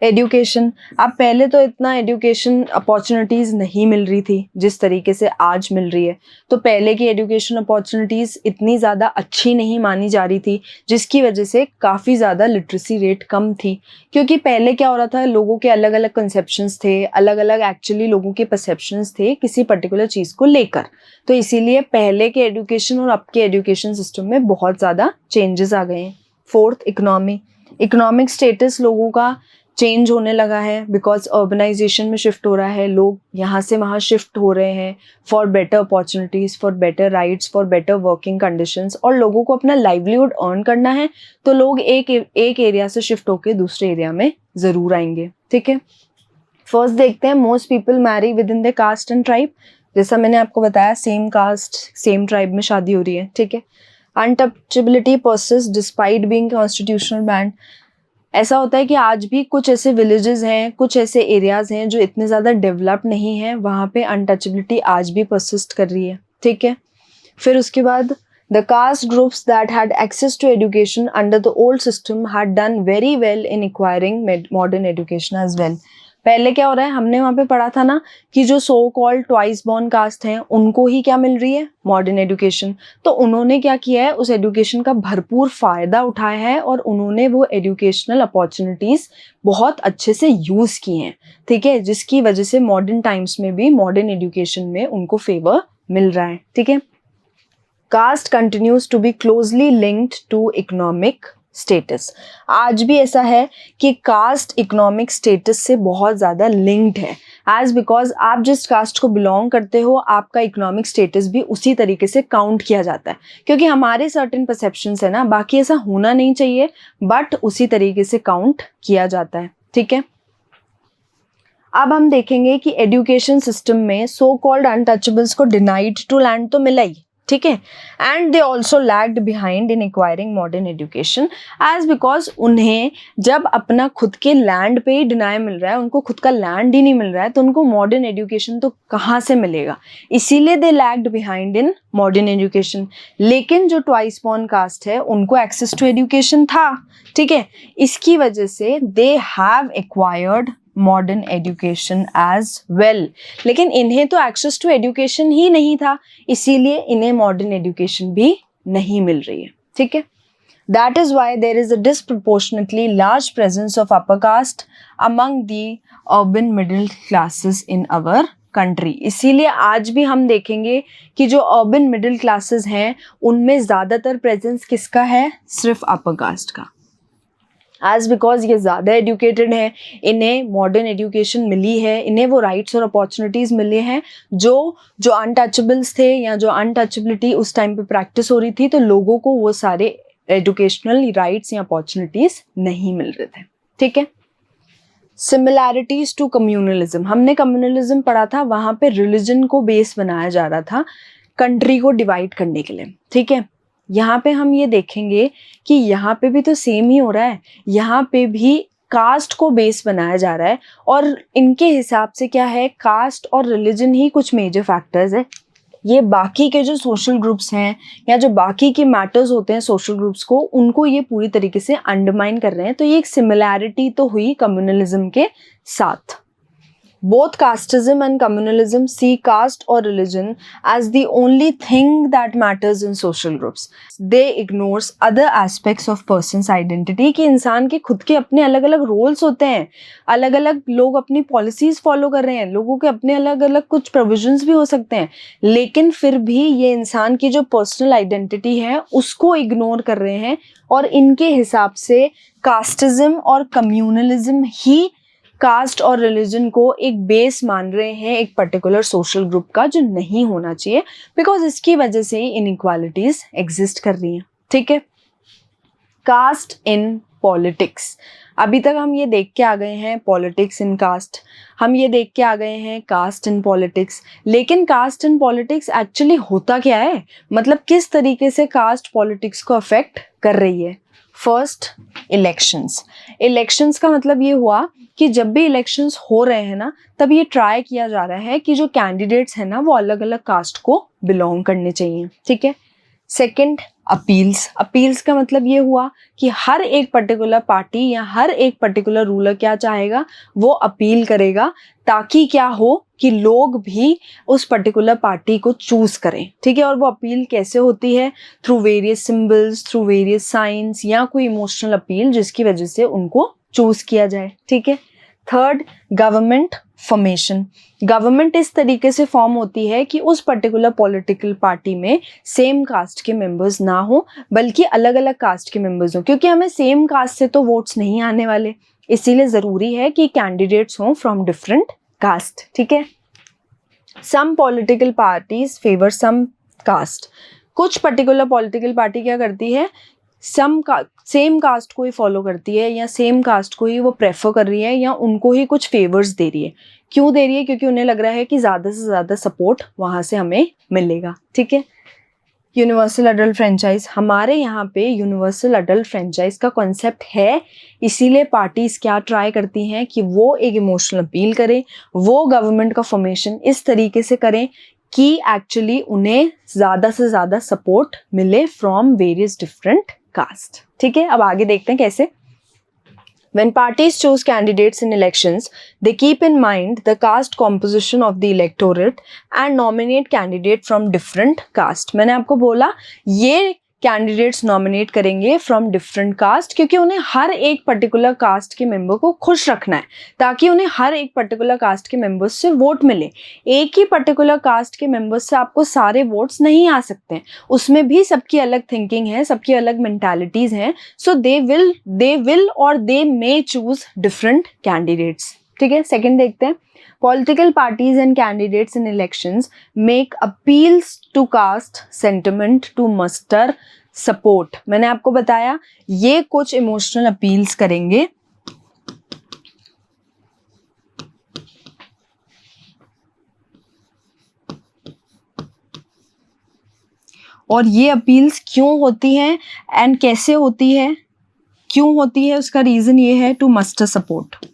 एजुकेशन, अब पहले तो इतना एजुकेशन अपॉर्चुनिटीज़ नहीं मिल रही थी जिस तरीके से आज मिल रही है। तो पहले की एजुकेशन अपॉर्चुनिटीज़ इतनी ज़्यादा अच्छी नहीं मानी जा रही थी, जिसकी वजह से काफ़ी ज़्यादा लिटरेसी रेट कम थी। क्योंकि पहले क्या हो रहा था, लोगों के अलग अलग कंसेप्शंस थे, अलग अलग एक्चुअली लोगों के परसेप्शंस थे किसी पर्टिकुलर चीज़ को लेकर। तो इसीलिए पहले के एजुकेशन और अब के एजुकेशन सिस्टम में बहुत ज़्यादा चेंजेस आ गए हैं। फोर्थ, इकोनॉमिक स्टेटस लोगों का चेंज होने लगा है बिकॉज अर्बनाइजेशन में शिफ्ट हो रहा है, लोग यहाँ से वहाँ शिफ्ट हो रहे हैं for better opportunities, for better rights, for better working conditions. और लोगों को अपना लाइवलीहुड अर्न करना है तो लोग एक एरिया से शिफ्ट होकर दूसरे एरिया में ज़रूर आएंगे, ठीक है। फर्स्ट देखते हैं, most people marry within the caste and tribe. जैसा मैंने आपको बताया, सेम कास्ट सेम ट्राइब में शादी हो रही है, ठीक है। Untouchability persist despite being constitutional band. ऐसा होता है कि आज भी कुछ ऐसे विलेजेस हैं, कुछ ऐसे एरियाज हैं जो इतने ज़्यादा डेवलप नहीं हैं, वहाँ पे अनटचेबिलिटी आज भी परसिस्ट कर रही है, ठीक है। फिर उसके बाद the caste groups that had access to education under the old system had done very well in acquiring modern education as well. पहले क्या हो रहा है, हमने वहाँ पे पढ़ा था ना कि जो so called twice born caste हैं उनको ही क्या मिल रही है, मॉडर्न एजुकेशन। तो उन्होंने क्या किया है, उस एजुकेशन का भरपूर फ़ायदा उठाया है और उन्होंने वो एजुकेशनल अपॉर्चुनिटीज़ बहुत अच्छे से यूज़ की हैं, ठीक है, जिसकी वजह से मॉडर्न टाइम्स में भी मॉडर्न एजुकेशन में उनको फेवर मिल रहा है, ठीक है। Caste continues to be closely linked to economic status. आज भी ऐसा है कि कास्ट इकोनॉमिक स्टेटस से बहुत ज़्यादा लिंक्ड है, एज बिकॉज आप जिस कास्ट को बिलोंग करते हो आपका इकोनॉमिक स्टेटस भी उसी तरीके से काउंट किया जाता है। क्योंकि हमारे सर्टेन परसेप्शंस है ना, बाकी ऐसा होना नहीं चाहिए बट उसी तरीके से काउंट किया जाता है, ठीक है। अब हम देखेंगे कि एजुकेशन सिस्टम में सो कॉल्ड अनटचेबल्स को डिनाइड टू लैंड तो मिला ही, ठीक है, and they also lagged behind in acquiring modern education as because उन्हें जब अपना खुद के लैंड पे ही डिनाई मिल रहा है, उनको खुद का लैंड ही नहीं मिल रहा है, तो उनको मॉडर्न एजुकेशन तो कहाँ से मिलेगा, इसीलिए they lagged behind in modern education. लेकिन जो ट्वाइस बॉर्न कास्ट है उनको एक्सेस टू एजुकेशन था, ठीक है, इसकी वजह से they have acquired modern education as well. लेकिन इन्हें तो एक्सेस टू एजुकेशन ही नहीं था, इसीलिए इन्हें मॉडर्न एजुकेशन भी नहीं मिल रही है, ठीक है। That is why there is a disproportionately large presence of upper caste among the urban middle classes in our country. इसीलिए आज भी हम देखेंगे कि जो अर्बन मिडिल क्लासेस हैं उनमें ज़्यादातर प्रेजेंस किसका है, सिर्फ अपर कास्ट का। एज बिकॉज ये ज़्यादा एजुकेटेड हैं, इन्हें मॉडर्न एजुकेशन मिली है, इन्हें वो राइट्स और अपॉर्चुनिटीज़ मिले हैं जो अनटचेबल्स थे या जो अनटचेबिलिटी उस टाइम पे प्रैक्टिस हो रही थी, तो लोगों को वो सारे एजुकेशनल राइट्स या अपॉर्चुनिटीज़ नहीं मिल रहे थे, ठीक है। सिमिलैरिटीज़ टू कम्युनलिज्म, हमने कम्युनलिज्म पढ़ा था, वहाँ पे रिलीजन को बेस बनाया जा रहा था कंट्री को डिवाइड करने के लिए, ठीक है। यहाँ पे हम ये देखेंगे कि यहाँ पे भी तो सेम ही हो रहा है, यहाँ पे भी कास्ट को बेस बनाया जा रहा है और इनके हिसाब से क्या है, कास्ट और रिलीजन ही कुछ मेजर फैक्टर्स है। ये बाकी के जो सोशल ग्रुप्स हैं या जो बाकी के मैटर्स होते हैं सोशल ग्रुप्स को, उनको ये पूरी तरीके से अंडरमाइन कर रहे हैं। तो ये एक सिमिलैरिटी तो हुई कम्युनलिज्म के साथ। Both casteism and communalism see caste or religion as the only thing that matters in social groups. They ignores other aspects of person's identity कि इंसान के खुद के अपने अलग अलग रोल्स होते हैं, अलग अलग लोग अपनी पॉलिसीज फॉलो कर रहे हैं, लोगों के अपने अलग अलग कुछ प्रोविजंस भी हो सकते हैं, लेकिन फिर भी ये इंसान की जो पर्सनल आइडेंटिटी है उसको इग्नोर कर रहे हैं और इनके हिसाब से कास्टिज्म और कम्युनलिज्म ही कास्ट और रिलीजन को एक बेस मान रहे हैं एक पर्टिकुलर सोशल ग्रुप का, जो नहीं होना चाहिए बिकॉज इसकी वजह से ही इनइक्वालिटीज एग्जिस्ट कर रही हैं, ठीक है। कास्ट इन पॉलिटिक्स, अभी तक हम ये देख के आ गए हैं पॉलिटिक्स इन कास्ट, हम ये देख के आ गए हैं कास्ट इन पॉलिटिक्स, लेकिन कास्ट इन पॉलिटिक्स एक्चुअली होता क्या है, मतलब किस तरीके से कास्ट पॉलिटिक्स को अफेक्ट कर रही है। First, elections. इलेक्शंस का मतलब ये हुआ कि जब भी इलेक्शंस हो रहे हैं ना, तब ये ट्राई किया जा रहा है कि जो कैंडिडेट्स हैं ना वो अलग अलग कास्ट को बिलोंग करने चाहिए, ठीक है। Second, appeals. अपील्स का मतलब ये हुआ कि हर एक पर्टिकुलर पार्टी या हर एक पर्टिकुलर रूलर क्या चाहेगा, वो अपील करेगा, ताकि क्या हो कि लोग भी उस पर्टिकुलर पार्टी को चूज करें, ठीक है। और वो अपील कैसे होती है, through various symbols, through various science, या कोई इमोशनल अपील जिसकी वजह से उनको चूज किया जाए, ठीक है। Third, government formation. गवर्नमेंट इस तरीके से फॉर्म होती है कि उस पर्टिकुलर पॉलिटिकल पार्टी में सेम कास्ट के मेंबर्स ना हो, बल्कि अलग अलग कास्ट के मेंबर्स हो, क्योंकि हमें सेम कास्ट से तो वोट्स नहीं आने वाले, इसीलिए जरूरी है कि कैंडिडेट्स हों फ्रॉम डिफरेंट कास्ट, ठीक है। सम पॉलिटिकल पार्टीज फेवर सम कास्ट। कुछ पर्टिकुलर पॉलिटिकल पार्टी क्या करती है, सेम कास्ट को ही फॉलो करती है, या सेम कास्ट को ही वो प्रेफर कर रही है, या उनको ही कुछ फेवर्स दे रही है। क्यों दे रही है, क्योंकि उन्हें लग रहा है कि ज़्यादा से ज़्यादा सपोर्ट वहाँ से हमें मिलेगा, ठीक है। Universal adult franchise. हमारे यहाँ पे यूनिवर्सल अडल्ट फ्रेंचाइज का कॉन्सेप्ट है, इसीलिए पार्टीज क्या ट्राई करती हैं कि वो एक इमोशनल अपील करें, वो गवर्नमेंट का फॉर्मेशन इस तरीके से करें कि एक्चुअली उन्हें ज़्यादा से ज़्यादा सपोर्ट मिले फ्रॉम वेरियस डिफरेंट कास्ट, ठीक है। अब आगे देखते हैं कैसे। When parties choose candidates in elections, they keep in mind the caste composition of the electorate and nominate candidate from different caste. मैंने आपको बोला ये कैंडिडेट्स नॉमिनेट करेंगे फ्रॉम डिफरेंट कास्ट, क्योंकि उन्हें हर एक पर्टिकुलर कास्ट के मेंबर को खुश रखना है, ताकि उन्हें हर एक पर्टिकुलर कास्ट के मेंबर्स से वोट मिले। एक ही पर्टिकुलर कास्ट के मेंबर्स से आपको सारे वोट्स नहीं आ सकते हैं, उसमें भी सबकी अलग थिंकिंग है, सबकी अलग मेंटालिटीज हैं, सो दे विल और दे मे चूज डिफरेंट कैंडिडेट्स, ठीक है। सेकंड देखते हैं। Political parties and candidates in elections make appeals to caste sentiment to muster support. मैंने आपको बताया ये कुछ इमोशनल अपील्स करेंगे, और ये अपील्स क्यों होती हैं एंड कैसे होती है, क्यों होती है, उसका रीजन ये है, टू मस्टर सपोर्ट।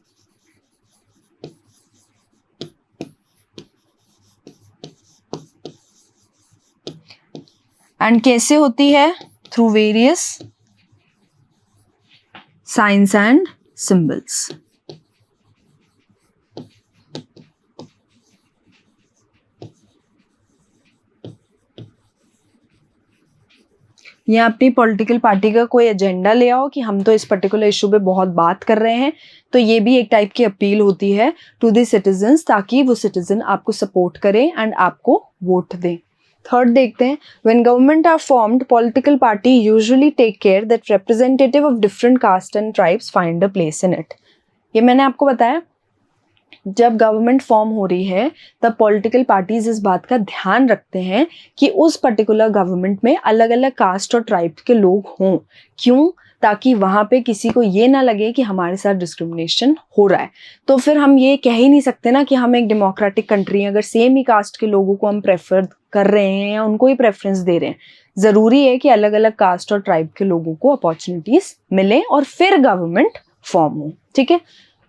एंड कैसे होती है, through various science and symbols. या अपनी पॉलिटिकल पार्टी का कोई एजेंडा ले आओ कि हम तो इस पर्टिकुलर इशू पे बहुत बात कर रहे हैं, तो ये भी एक टाइप की अपील होती है टू द सिटीजन्स, ताकि वो सिटीजन आपको सपोर्ट करें एंड आपको वोट दें। थर्ड देखते हैं। When government are formed, political party usually take care that representative of different caste and tribes find a place in it. ये मैंने आपको बताया, जब गवर्नमेंट फॉर्म हो रही है तब पॉलिटिकल पार्टीज इस बात का ध्यान रखते हैं कि उस पर्टिकुलर गवर्नमेंट में अलग अलग कास्ट और ट्राइब के लोग हों। क्यों? ताकि वहाँ पे किसी को ये ना लगे कि हमारे साथ डिस्क्रिमिनेशन हो रहा है। तो फिर हम ये कह ही नहीं सकते ना कि हम एक डेमोक्रेटिक कंट्री हैं अगर सेम ही कास्ट के लोगों को हम प्रेफर कर रहे हैं या उनको ही प्रेफरेंस दे रहे हैं। ज़रूरी है कि अलग अलग कास्ट और ट्राइब के लोगों को अपॉर्चुनिटीज मिले और फिर गवर्नमेंट फॉर्म हो, ठीक है।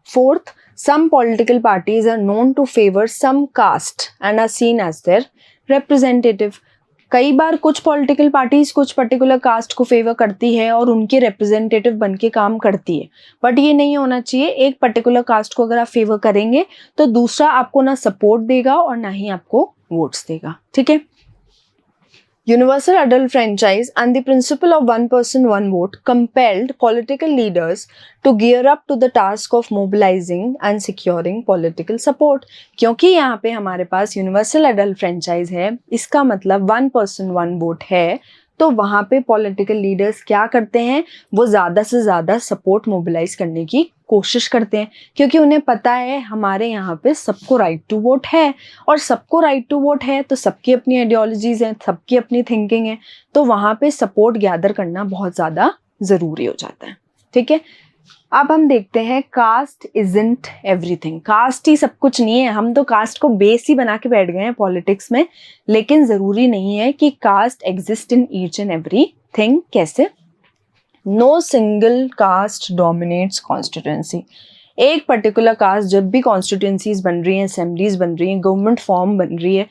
Fourth, some political parties are known to favor some caste and are seen as their representative. कई बार कुछ पॉलिटिकल पार्टीज कुछ पर्टिकुलर कास्ट को फेवर करती है और उनके रिप्रेजेंटेटिव बन के काम करती है, बट ये नहीं होना चाहिए। एक पर्टिकुलर कास्ट को अगर आप फेवर करेंगे तो दूसरा आपको ना सपोर्ट देगा और ना ही आपको वोट्स देगा, ठीक है। Universal adult franchise and the principle of one person, one vote compelled political leaders to gear up to the task of mobilizing and securing political support. क्योंकि यहाँ पे हमारे पास यूनिवर्सल एडल्ट फ्रेंचाइज है, इसका मतलब वन पर्सन वन वोट है, तो वहाँ पे पॉलिटिकल लीडर्स क्या करते हैं, वो ज़्यादा से ज़्यादा सपोर्ट मोबिलाइज करने की कोशिश करते हैं, क्योंकि उन्हें पता है हमारे यहाँ पे सबको राइट टू वोट है, और सबको राइट टू वोट है तो सबकी अपनी आइडियोलॉजीज हैं, सबकी अपनी थिंकिंग है, तो वहाँ पे सपोर्ट गैदर करना बहुत ज़्यादा ज़रूरी हो जाता है, ठीक है। अब हम देखते हैं कास्ट इजंट एवरीथिंग। कास्ट ही सब कुछ नहीं है, हम तो कास्ट को बेस ही बना के बैठ गए हैं पॉलिटिक्स में, लेकिन ज़रूरी नहीं है कि caste exist in each and every thing. कैसे? No single caste dominates constituency. एक पर्टिकुलर कास्ट जब भी कॉन्स्टिट्यूंसीज बन रही हैं, असेंबलीज बन रही हैं, गवर्नमेंट फॉर्म बन रही है,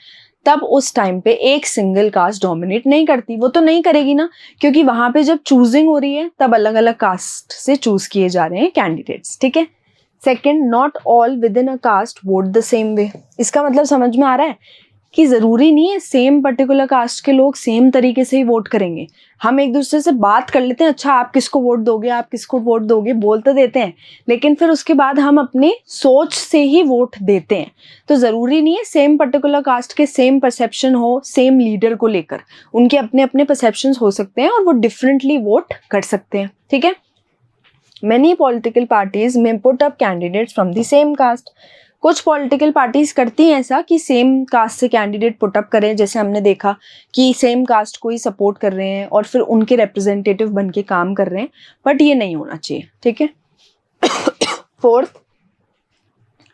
तब उस टाइम पे एक सिंगल कास्ट डोमिनेट नहीं करती। वो तो नहीं करेगी ना, क्योंकि वहां पे जब चूजिंग हो रही है तब अलग अलग कास्ट से चूज किए जा रहे हैं कैंडिडेट्स, ठीक है। Second, not all within a caste vote the same way. इसका मतलब समझ में आ रहा है कि जरूरी नहीं है सेम पर्टिकुलर कास्ट के लोग सेम तरीके से ही वोट करेंगे। हम एक दूसरे से बात कर लेते हैं, अच्छा आप किसको वोट दोगे, आप किसको वोट दोगे, बोल तो देते हैं, लेकिन फिर उसके बाद हम अपनी सोच से ही वोट देते हैं। तो जरूरी नहीं है सेम पर्टिकुलर कास्ट के सेम परसेप्शन हो सेम लीडर को लेकर, उनके अपने अपने परसेप्शंस हो सकते हैं और वो डिफरेंटली वोट कर सकते हैं, ठीक है। Many political parties may put up candidates from the same caste. कुछ पॉलिटिकल पार्टीज करती हैं ऐसा कि सेम कास्ट से कैंडिडेट पुटअप करें, जैसे हमने देखा कि सेम कास्ट को ही सपोर्ट कर रहे हैं और फिर उनके रिप्रेजेंटेटिव बन के काम कर रहे हैं, बट ये नहीं होना चाहिए, ठीक है। Fourth,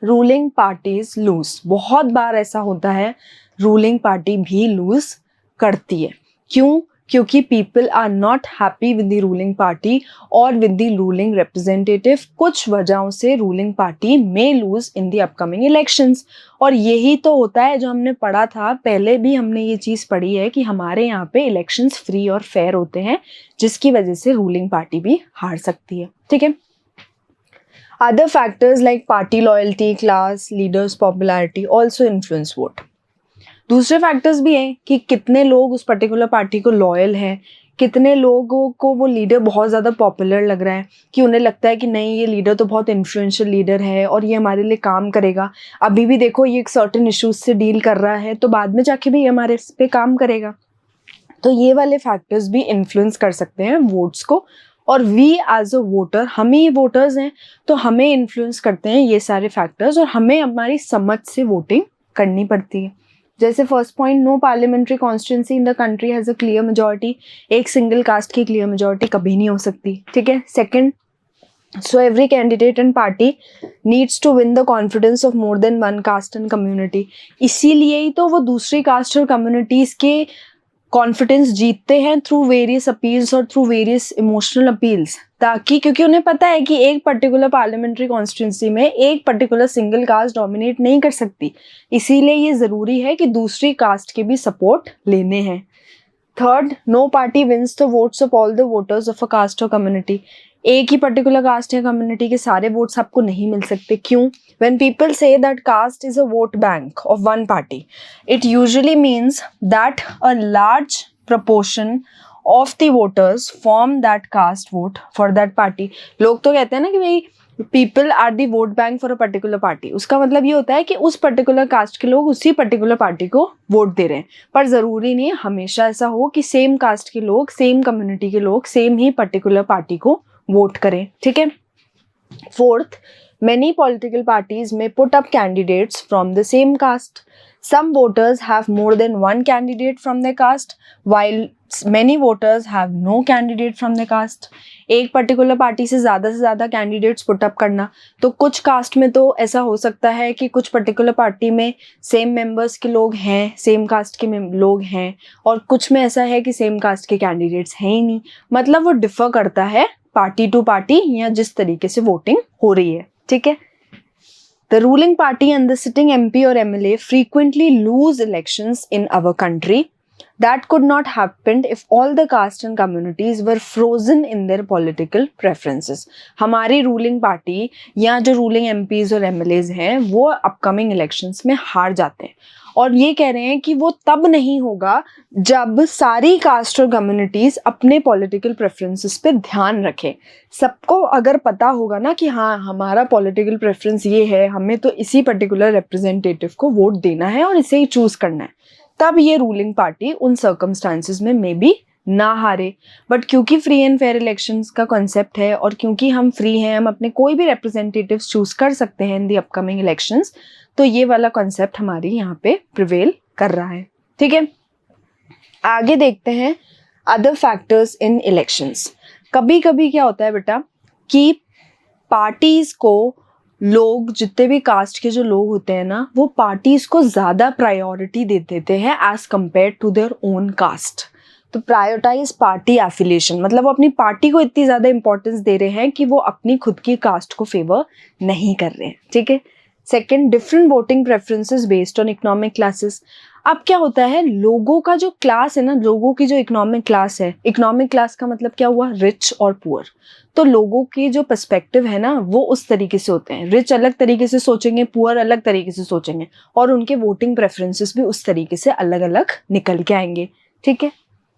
ruling parties lose. बहुत बार ऐसा होता है रूलिंग पार्टी भी लूज करती है। क्यों? क्योंकि people are not happy with the ruling party और विद द रूलिंग रिप्रेजेंटेटिव। कुछ वजहों से रूलिंग पार्टी में lose in the upcoming elections. और यही तो होता है जो हमने पढ़ा था, पहले भी हमने ये चीज़ पढ़ी है कि हमारे यहाँ पे इलेक्शंस फ्री और फेयर होते हैं, जिसकी वजह से रूलिंग पार्टी भी हार सकती है, ठीक है। Other factors like party loyalty, class, leaders' popularity also influence vote. दूसरे फैक्टर्स भी हैं कि कितने लोग उस पर्टिकुलर पार्टी को लॉयल हैं, कितने लोगों को वो लीडर बहुत ज़्यादा पॉपुलर लग रहा है, कि उन्हें लगता है कि नहीं ये लीडर तो बहुत इन्फ्लुएंशियल लीडर है और ये हमारे लिए काम करेगा। अभी भी देखो ये एक सर्टेन इश्यूज से डील कर रहा है, तो बाद में जाके भी हमारे पे काम करेगा। तो ये वाले फैक्टर्स भी इन्फ्लुएंस कर सकते हैं वोट्स को। और वी एज अ वोटर, हम ही वोटर्स हैं, तो हमें इन्फ्लुएंस करते हैं ये सारे फैक्टर्स और हमें हमारी समझ से वोटिंग करनी पड़ती है। जैसे first point, no parliamentary constituency in the country has a clear majority. एक सिंगल कास्ट की क्लियर मेजॉरिटी कभी नहीं हो सकती, ठीक है। Second, so every candidate and party needs to win the confidence of more than one caste and community. इसीलिए ही तो वो दूसरी कास्ट और कम्युनिटीज के कॉन्फिडेंस जीतते हैं थ्रू वेरियस अपील्स और थ्रू वेरियस इमोशनल अपील्स, ताकि क्योंकि उन्हें पता है कि एक पर्टिकुलर पार्लियामेंट्री कॉन्स्टिट्यूंसी में एक पर्टिकुलर सिंगल कास्ट डोमिनेट नहीं कर सकती, इसीलिए ये ज़रूरी है कि दूसरी कास्ट के भी सपोर्ट लेने हैं। Third, no party wins the votes of all the voters of a caste और कम्युनिटी। एक ही पर्टिकुलर कास्ट या कम्युनिटी के सारे वोट्स आपको नहीं मिल सकते। क्यों? When people say that caste is a vote bank of one party, it usually means that a large proportion of the voters form that caste vote for that party. लोग तो कहते हैं ना कि भाई people are the vote bank for a particular party. उसका मतलब ये होता है कि उस पर्टिकुलर कास्ट के लोग उसी पर्टिकुलर पार्टी को वोट दे रहे हैं, पर ज़रूरी नहीं है हमेशा ऐसा हो कि सेम कास्ट के लोग, सेम कम्युनिटी के लोग सेम ही पर्टिकुलर पार्टी को वोट करें, ठीक है। Fourth, many political parties may put up candidates from the same caste. Some voters have more than one candidate from their caste, while many voters have no candidate from their caste. एक particular party से ज़्यादा candidates put up करना, तो कुछ cast में तो ऐसा हो सकता है कि कुछ पर्टिकुलर पार्टी में सेम मेंबर्स के लोग हैं, सेम कास्ट के लोग हैं, और कुछ में ऐसा है कि सेम कास्ट के कैंडिडेट्स हैं ही नहीं। मतलब वो डिफर करता है पार्टी टू पार्टी या जिस तरीके से वोटिंग हो रही है, ठीक है। The ruling party and the sitting MP or MLA frequently lose elections in our country. That could not happen if all the caste and communities were frozen in their political preferences. हमारी ruling party या जो ruling MPs और MLAs हैं वो upcoming elections में हार जाते हैं, और ये कह रहे हैं कि वो तब नहीं होगा जब सारी कास्ट और कम्युनिटीज अपने पॉलिटिकल प्रेफरेंसेस पे ध्यान रखें। सबको अगर पता होगा ना कि हाँ हमारा पॉलिटिकल प्रेफरेंस ये है, हमें तो इसी पर्टिकुलर रिप्रेजेंटेटिव को वोट देना है और इसे ही चूज करना है, तब ये रूलिंग पार्टी उन सर्कमस्टांसिस में मे बी ना हारे। बट क्योंकि फ्री एंड फेयर इलेक्शंस का कॉन्सेप्ट है और क्योंकि हम फ्री हैं, हम अपने कोई भी रिप्रेजेंटेटिव्स चूज कर सकते हैं इन दी अपकमिंग इलेक्शंस, तो ये वाला कॉन्सेप्ट हमारी यहाँ पे प्रिवेल कर रहा है, ठीक है। आगे देखते हैं अदर फैक्टर्स इन इलेक्शंस। कभी कभी क्या होता है बेटा कि पार्टीज को लोग, जितने भी कास्ट के जो लोग होते हैं ना, वो पार्टीज को ज़्यादा प्रायोरिटी दे देते हैं as compare to their own caste. तो प्रायोरिटाइज पार्टी एफिलिएशन, मतलब वो अपनी पार्टी को इतनी ज़्यादा इंपॉर्टेंस दे रहे हैं कि वो अपनी खुद की कास्ट को फेवर नहीं कर रहे हैं, ठीक है। Second, different voting preferences based on economic classes. अब क्या होता है, लोगों का जो क्लास है ना, लोगों की जो इकोनॉमिक क्लास है, इकोनॉमिक क्लास का मतलब क्या हुआ, रिच और पुअर। तो लोगों की जो पर्सपेक्टिव है ना वो उस तरीके से होते हैं, रिच अलग तरीके से सोचेंगे, पुअर अलग तरीके से सोचेंगे, और उनके वोटिंग प्रेफरेंसेस भी उस तरीके से अलग अलग निकल के आएंगे, ठीक है।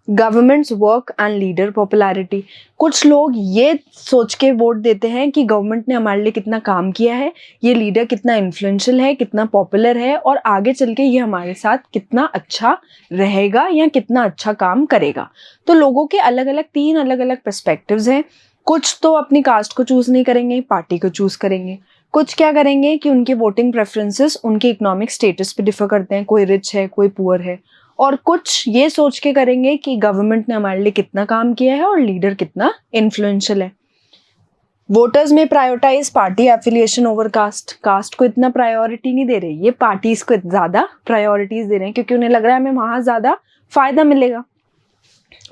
Governments work and leader popularity, कुछ लोग ये सोच के वोट देते हैं कि गवर्नमेंट ने हमारे लिए कितना काम किया है, ये लीडर कितना इन्फ्लुएंशियल है, कितना पॉपुलर है, और आगे चल के ये हमारे साथ कितना अच्छा रहेगा या कितना अच्छा काम करेगा। तो लोगों के अलग अलग, तीन अलग अलग पर्सपेक्टिव्स हैं। कुछ तो अपनी कास्ट को चूज नहीं करेंगे, पार्टी को चूज करेंगे। कुछ क्या करेंगे कि उनके वोटिंग प्रेफरेंसेस उनके इकोनॉमिक स्टेटस पे डिफर करते हैं, कोई रिच है कोई पुअर है। और कुछ ये सोच के करेंगे कि गवर्नमेंट ने हमारे लिए कितना काम किया है और लीडर कितना इन्फ्लुएंशियल है। वोटर्स में prioritize party affiliation over caste, caste को इतना प्रायोरिटी नहीं दे रहे, ये पार्टीज को ज्यादा प्रायोरिटीज दे रहे हैं क्योंकि उन्हें लग रहा है हमें वहां ज्यादा फायदा मिलेगा।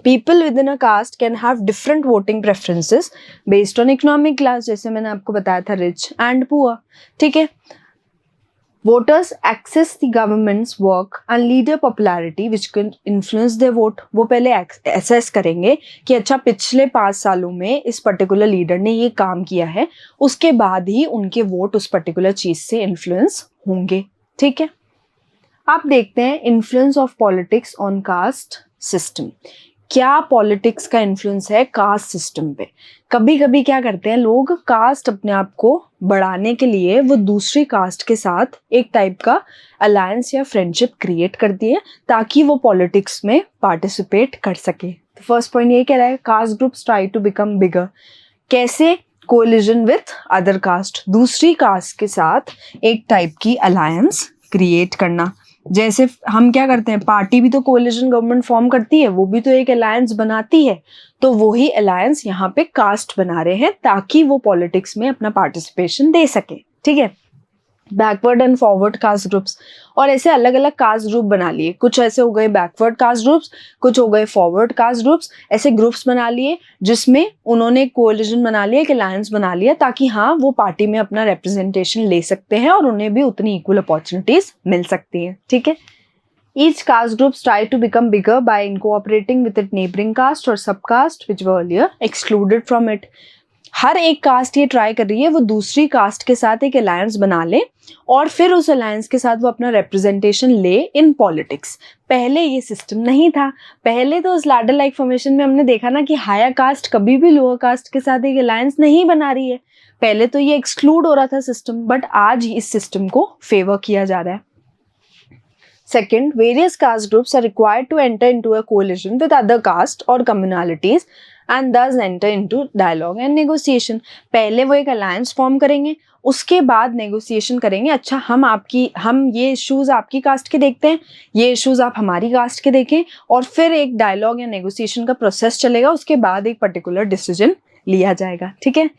People within a caste can have different voting preferences based on economic class, जैसे मैंने आपको बताया था, rich and poor, ठीक है। Voters access the government's work and leader popularity which can influence their vote. वो पहले assess करेंगे कि अच्छा पिछले 5 सालों में इस पर्टिकुलर लीडर ने ये काम किया है, उसके बाद ही उनके वोट उस पर्टिकुलर चीज से इन्फ्लुएंस होंगे, ठीक है। आप देखते हैं influence of politics on caste system. क्या पॉलिटिक्स का इन्फ्लुएंस है कास्ट सिस्टम पे। कभी कभी क्या करते हैं लोग, कास्ट अपने आप को बढ़ाने के लिए वो दूसरी कास्ट के साथ एक टाइप का अलायंस या फ्रेंडशिप क्रिएट करती है ताकि वो पॉलिटिक्स में पार्टिसिपेट कर सके। तो फर्स्ट पॉइंट ये कह रहा है, caste groups try to become bigger. कैसे, कोलिजन विथ अदर कास्ट, दूसरी कास्ट के साथ एक टाइप की अलायंस क्रिएट करना। जैसे हम क्या करते हैं, पार्टी भी तो कोलिजन गवर्नमेंट फॉर्म करती है, वो भी तो एक अलायंस बनाती है, तो वही अलायंस यहाँ पे कास्ट बना रहे हैं ताकि वो पॉलिटिक्स में अपना पार्टिसिपेशन दे सके, ठीक है। Backward and forward caste groups, और ऐसे अलग अलग कास्ट ग्रुप बना लिए, कुछ ऐसे हो गए बैकवर्ड कास्ट ग्रुप्स, कुछ हो गए फॉरवर्ड कास्ट ग्रुप्स। ऐसे ग्रुप्स बना लिए जिसमें उन्होंने कोलिजन बना लिया, एक अलायंस बना लिया ताकि हाँ वो पार्टी में अपना रिप्रेजेंटेशन ले सकते हैं और उन्हें भी उतनी इक्वल अपॉर्चुनिटीज मिल सकती हैं, ठीक है। Each caste groups try to become bigger by incorporating with its neighboring caste or subcaste which were earlier excluded from it. हर एक कास्ट ये ट्राई कर रही है वो दूसरी कास्ट के साथ एक अलायंस बना ले और फिर उस अलायंस के साथ वो अपना रिप्रेजेंटेशन ले इन पॉलिटिक्स। पहले ये सिस्टम नहीं था, पहले तो उस लैडर लाइक फॉर्मेशन में हमने देखा ना कि हायर कास्ट कभी भी लोअर कास्ट के साथ एक अलायंस नहीं बना रही है, पहले तो ये एक्सक्लूड हो रहा था सिस्टम, बट आज इस सिस्टम को फेवर किया जा रहा है। Second, various caste groups are required to enter into a coalition with other caste or communalities and thus enter into dialogue and negotiation. पहले वो एक alliance form करेंगे, उसके बाद negotiation करेंगे, अच्छा हम ये issues आपकी कास्ट के देखते हैं, ये issues आप हमारी कास्ट के देखें, और फिर एक dialogue या negotiation का प्रोसेस चलेगा, उसके बाद एक particular decision लिया जाएगा, ठीक है।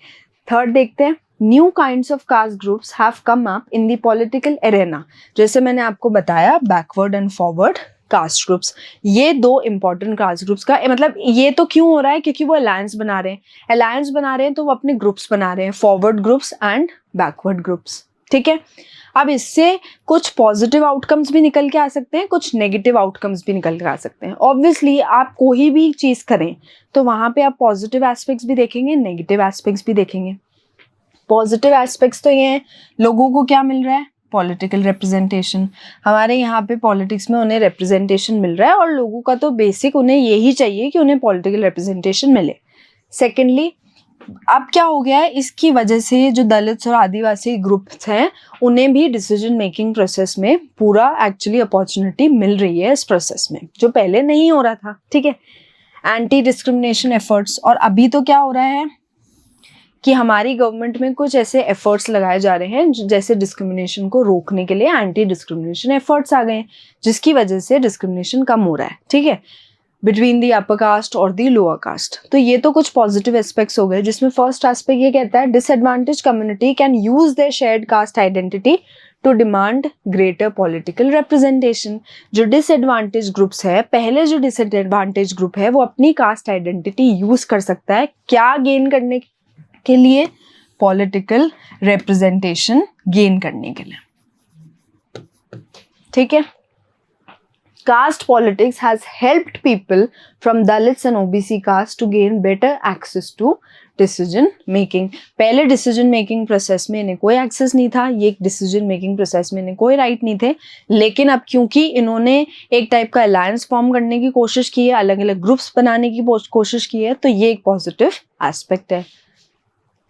थर्ड देखते हैं, new kinds of caste groups have come up in the political arena. जैसे मैंने आपको बताया backward and forward caste groups, ये दो इंपॉर्टेंट कास्ट ग्रुप्स का मतलब ये तो क्यों हो रहा है, क्योंकि वो अलायंस बना रहे हैं तो वो अपने ग्रुप्स बना रहे हैं, forward groups and backward groups, ठीक है। अब इससे कुछ पॉजिटिव आउटकम्स भी निकल के आ सकते हैं, कुछ नेगेटिव आउटकम्स भी निकल के आ सकते हैं। ऑब्वियसली आप कोई भी चीज करें तो वहां पे आप पॉजिटिव एस्पेक्ट्स भी देखेंगे, नेगेटिव एस्पेक्ट्स भी देखेंगे। पॉजिटिव एस्पेक्ट्स तो ये हैं, लोगों को क्या मिल रहा है, पॉलिटिकल रिप्रेजेंटेशन। हमारे यहाँ पे पॉलिटिक्स में उन्हें रिप्रेजेंटेशन मिल रहा है और लोगों का तो बेसिक उन्हें यही चाहिए कि उन्हें पॉलिटिकल रिप्रेजेंटेशन मिले। सेकेंडली, अब क्या हो गया है, इसकी वजह से जो दलित और आदिवासी ग्रुप्स हैं उन्हें भी डिसीजन मेकिंग प्रोसेस में पूरा एक्चुअली अपॉर्चुनिटी मिल रही है इस प्रोसेस में, जो पहले नहीं हो रहा था, ठीक है। एंटी डिस्क्रिमिनेशन एफर्ट्स, और अभी तो क्या हो रहा है कि हमारी गवर्नमेंट में कुछ ऐसे एफर्ट्स लगाए जा रहे हैं जैसे डिस्क्रिमिनेशन को रोकने के लिए एंटी डिस्क्रिमिनेशन एफर्ट्स आ गए हैं, जिसकी वजह से डिस्क्रिमिनेशन कम हो रहा है, ठीक है, बिटवीन दी अपर कास्ट और दी लोअर कास्ट। तो ये तो कुछ पॉजिटिव एस्पेक्ट्स हो गए, जिसमें फर्स्ट एस्पेक्ट ये कहता है disadvantage community can use their shared caste identity to demand greater political representation. जो डिसएडवांटेज ग्रुप्स है, पहले जो डिसएडवांटेज ग्रुप है वो अपनी कास्ट आइडेंटिटी यूज कर सकता है क्या गेन करने के लिए? पॉलिटिकल रिप्रेजेंटेशन गेन करने के लिए। ठीक है। Caste politics has helped people from Dalits and OBC caste to gain better access to decision making. पहले डिसीजन मेकिंग प्रोसेस में इन्हें कोई एक्सेस नहीं था, ये डिसीजन मेकिंग प्रोसेस में इन्हें कोई राइट नहीं थे, लेकिन अब क्योंकि इन्होंने एक टाइप का अलायंस फॉर्म करने की कोशिश की है, अलग अलग ग्रुप्स बनाने की कोशिश की है, तो ये एक पॉजिटिव एस्पेक्ट है।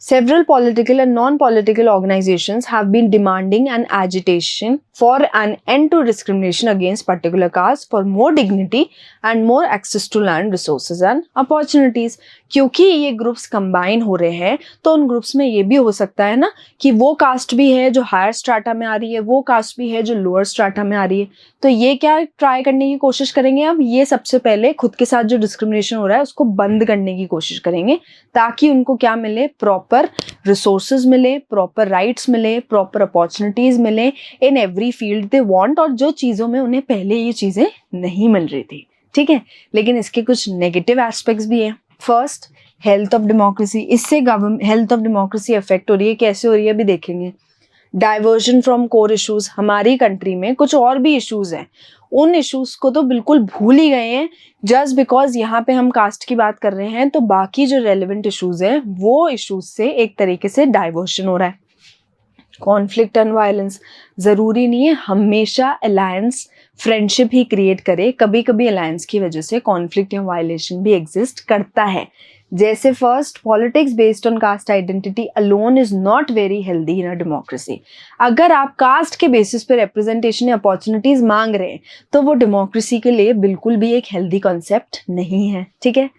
Several political and non-political organizations have been demanding an agitation for an end to discrimination against particular caste for more dignity and more access to land resources and opportunities। क्योंकि ये groups combine हो रहे हैं तो उन groups में ये भी हो सकता है ना कि वो कास्ट भी है जो हायर स्ट्राटा में आ रही है, वो कास्ट भी है जो लोअर स्ट्राटा में आ रही है, तो ये क्या ट्राई करने की कोशिश करेंगे? अब ये सबसे पहले खुद के साथ जो डिस्क्रिमिनेशन हो रहा है उसको बंद करने की कोशिश करेंगे ताकि उनको क्या मिले? प्रॉपर रिसोर्सेज मिले, प्रॉपर राइट्स मिले, प्रॉपर अपॉर्चुनिटीज मिले in every field they want, और जो चीज़ों में उन्हें पहले ये चीज़ें नहीं मिल रही थी। ठीक है, लेकिन इसके कुछ नेगेटिव एस्पेक्ट्स भी हैं। First, health of democracy. इससे हेल्थ ऑफ डेमोक्रेसी अफेक्ट हो रही है। कैसे हो रही है अभी देखेंगे। Diversion from core issues. हमारी कंट्री में कुछ और भी इश्यूज हैं, उन इश्यूज को तो बिल्कुल भूल ही गए हैं। जस्ट बिकॉज यहाँ पे हम कास्ट की बात कर रहे हैं तो बाकी जो रेलिवेंट इश्यूज हैं वो इश्यूज से एक तरीके से डाइवर्शन हो रहा है। Conflict and violence. ज़रूरी नहीं है हमेशा अलायंस फ्रेंडशिप ही क्रिएट करे, कभी कभी अलायंस की वजह से कॉन्फ्लिक्ट या वायलेशन भी एग्जिस्ट करता है। जैसे first, politics based on caste identity alone is not very healthy in a democracy. अगर आप कास्ट के बेसिस पे रिप्रेजेंटेशन या अपॉर्चुनिटीज मांग रहे हैं तो वो डेमोक्रेसी के लिए बिल्कुल भी एक हेल्दी कॉन्सेप्ट नहीं है। ठीक है।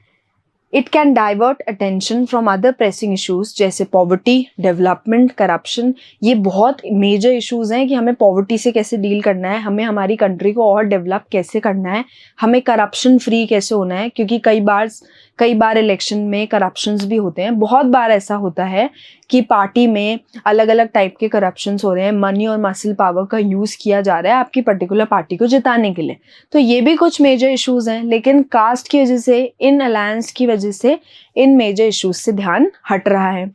It can divert attention from other pressing issues जैसे पॉवर्टी, डेवलपमेंट, करप्शन। ये बहुत मेजर इश्यूज हैं कि हमें पॉवर्टी से कैसे डील करना है, हमें हमारी कंट्री को और डेवलप कैसे करना है, हमें करप्शन फ्री कैसे होना है, क्योंकि कई बार इलेक्शन में करप्शंस भी होते हैं। बहुत बार ऐसा होता है कि पार्टी में अलग अलग टाइप के करप्शंस हो रहे हैं, मनी और मसल पावर का यूज़ किया जा रहा है आपकी पर्टिकुलर पार्टी को जिताने के लिए। तो ये भी कुछ मेजर इश्यूज हैं, लेकिन कास्ट की वजह से, इन अलायंस की वजह से इन मेजर इश्यूज से ध्यान हट रहा है।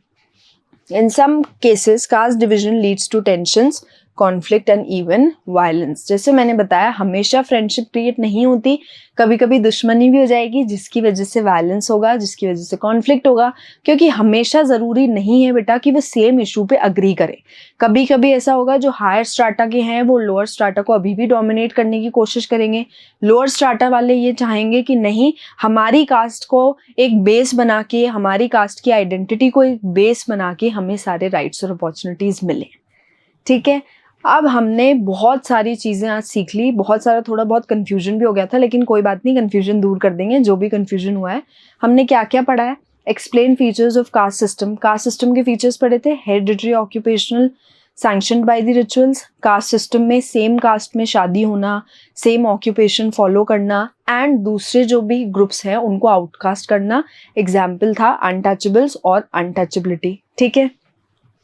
In some cases caste division leads to tensions, conflict and even violence. जैसे मैंने बताया हमेशा फ्रेंडशिप क्रिएट नहीं होती, कभी कभी दुश्मनी भी हो जाएगी जिसकी वजह से वायलेंस होगा, जिसकी वजह से कॉन्फ्लिक्ट होगा, क्योंकि हमेशा ज़रूरी नहीं है बेटा कि वो सेम इशू पे अग्री करें। कभी कभी ऐसा होगा जो हायर स्ट्राटा के हैं वो लोअर स्ट्राटा को अभी भी डोमिनेट करने की कोशिश करेंगे। लोअर स्ट्राटा वाले ये चाहेंगे कि नहीं, हमारी कास्ट को एक बेस बना के, हमारी कास्ट की आइडेंटिटी को एक बेस बना के हमें सारे राइट्स और अपॉर्चुनिटीज़ मिले। ठीक है। अब हमने बहुत सारी चीज़ें आज सीख ली, बहुत सारा थोड़ा बहुत कन्फ्यूजन भी हो गया था, लेकिन कोई बात नहीं, कन्फ्यूजन दूर कर देंगे जो भी कन्फ्यूजन हुआ है। हमने क्या क्या पढ़ा है? Explain features of caste system. Caste system के फीचर्स पढ़े थे, hereditary, occupational, sanctioned by the rituals. Caste system में सेम कास्ट में शादी होना, सेम ऑक्यूपेशन फॉलो करना, एंड दूसरे जो भी ग्रुप्स हैं उनको आउटकास्ट करना। एग्जाम्पल था अनटचेबल्स और अनटचेबिलिटी। ठीक है।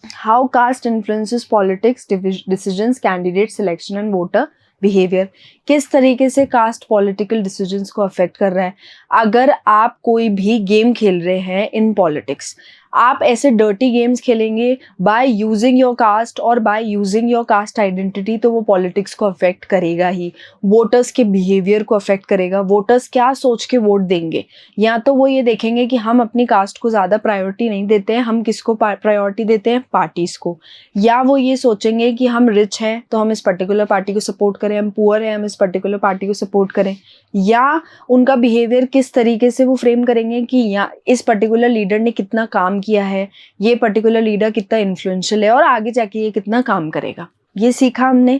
How caste influences politics, decisions, candidate selection and voter behavior। किस तरीके से कास्ट पॉलिटिकल डिसीजंस को अफेक्ट कर रहा है। अगर आप कोई भी गेम खेल रहे हैं इन पॉलिटिक्स, आप ऐसे डर्टी गेम्स खेलेंगे बाय यूजिंग योर कास्ट और by using your cast identity, तो वो पॉलिटिक्स को अफेक्ट करेगा ही, वोटर्स के बिहेवियर को अफेक्ट करेगा। वोटर्स क्या सोच के वोट देंगे? या तो वो ये देखेंगे कि हम अपनी कास्ट को ज़्यादा प्रायोरिटी नहीं देते हैं, हम किसको प्रायोरिटी देते हैं? पार्टीज़ को। या वो ये सोचेंगे कि हम रिच हैं तो हम इस पर्टिकुलर पार्टी को सपोर्ट करें, हम पुअर हैं हम इस पर्टिकुलर पार्टी को सपोर्ट करें। या उनका बिहेवियर किस तरीके से वो फ्रेम करेंगे कि या इस पर्टिकुलर लीडर ने कितना काम किया है, ये पर्टिकुलर लीडर कितना इन्फ्लुएंशियल है और आगे जाके ये कितना काम करेगा। ये सीखा हमने।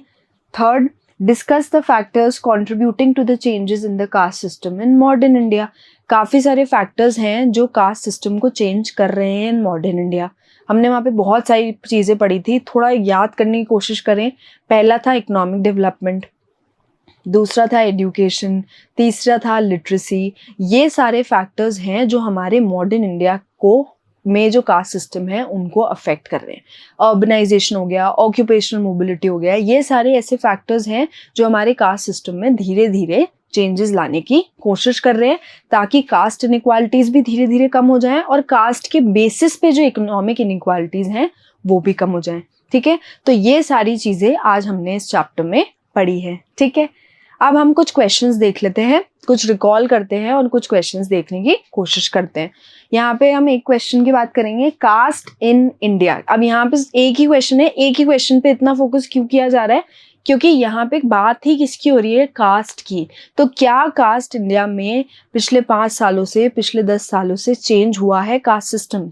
Third, discuss the factors contributing to the changes in the caste system in modern India. काफ़ी सारे फैक्टर्स हैं जो कास्ट सिस्टम को चेंज कर रहे हैं इन मॉडर्न इंडिया। हमने वहाँ पे बहुत सारी चीज़ें पढ़ी थी, थोड़ा याद करने की कोशिश करें। पहला था इकोनॉमिक डेवलपमेंट, दूसरा था एजुकेशन, तीसरा था लिटरेसी। ये सारे फैक्टर्स हैं जो हमारे मॉडर्न इंडिया को में जो कास्ट सिस्टम है उनको अफेक्ट कर रहे हैं। अर्बनाइजेशन हो गया, ऑक्यूपेशनल मोबिलिटी हो गया, ये सारे ऐसे फैक्टर्स हैं जो हमारे कास्ट सिस्टम में धीरे धीरे चेंजेस लाने की कोशिश कर रहे हैं, ताकि कास्ट इनइक्वालिटीज भी धीरे धीरे कम हो जाएं और कास्ट के बेसिस पे जो इकोनॉमिक इनइक्वालिटीज हैं वो भी कम हो जाएं। ठीक है, तो ये सारी चीजें आज हमने इस चैप्टर में पढ़ी है। ठीक है, अब हम कुछ क्वेश्चंस देख लेते हैं, कुछ रिकॉल करते हैं और कुछ क्वेश्चंस देखने की कोशिश करते हैं। यहाँ पे हम एक क्वेश्चन की बात करेंगे, कास्ट इन इंडिया। अब यहाँ पे एक ही क्वेश्चन है, एक ही क्वेश्चन पे इतना फोकस क्यों किया जा रहा है? क्योंकि यहाँ पे बात ही किसकी हो रही है? कास्ट की। तो क्या कास्ट इंडिया में पिछले 5 सालों से, पिछले 10 सालों से चेंज हुआ है caste system?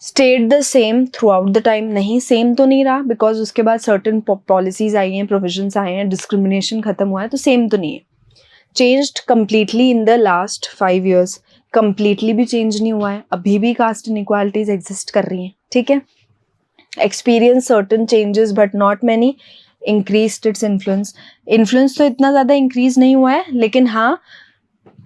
State the same through out the time? नहीं, सेम तो नहीं रहा, बिकॉज उसके बाद सर्टेन पॉलिसीज आई हैं, प्रोविजंस आए हैं, डिस्क्रिमिनेशन खत्म हुआ है, तो सेम तो नहीं है। Changed completely in the last 5 years? Completely भी चेंज नहीं हुआ है, अभी भी कास्ट इनइक्वालिटीज एग्जिस्ट कर रही हैं। ठीक है, experience certain changes but not many, increased its influence. Influence तो इतना ज़्यादा इंक्रीज नहीं हुआ है, लेकिन हाँ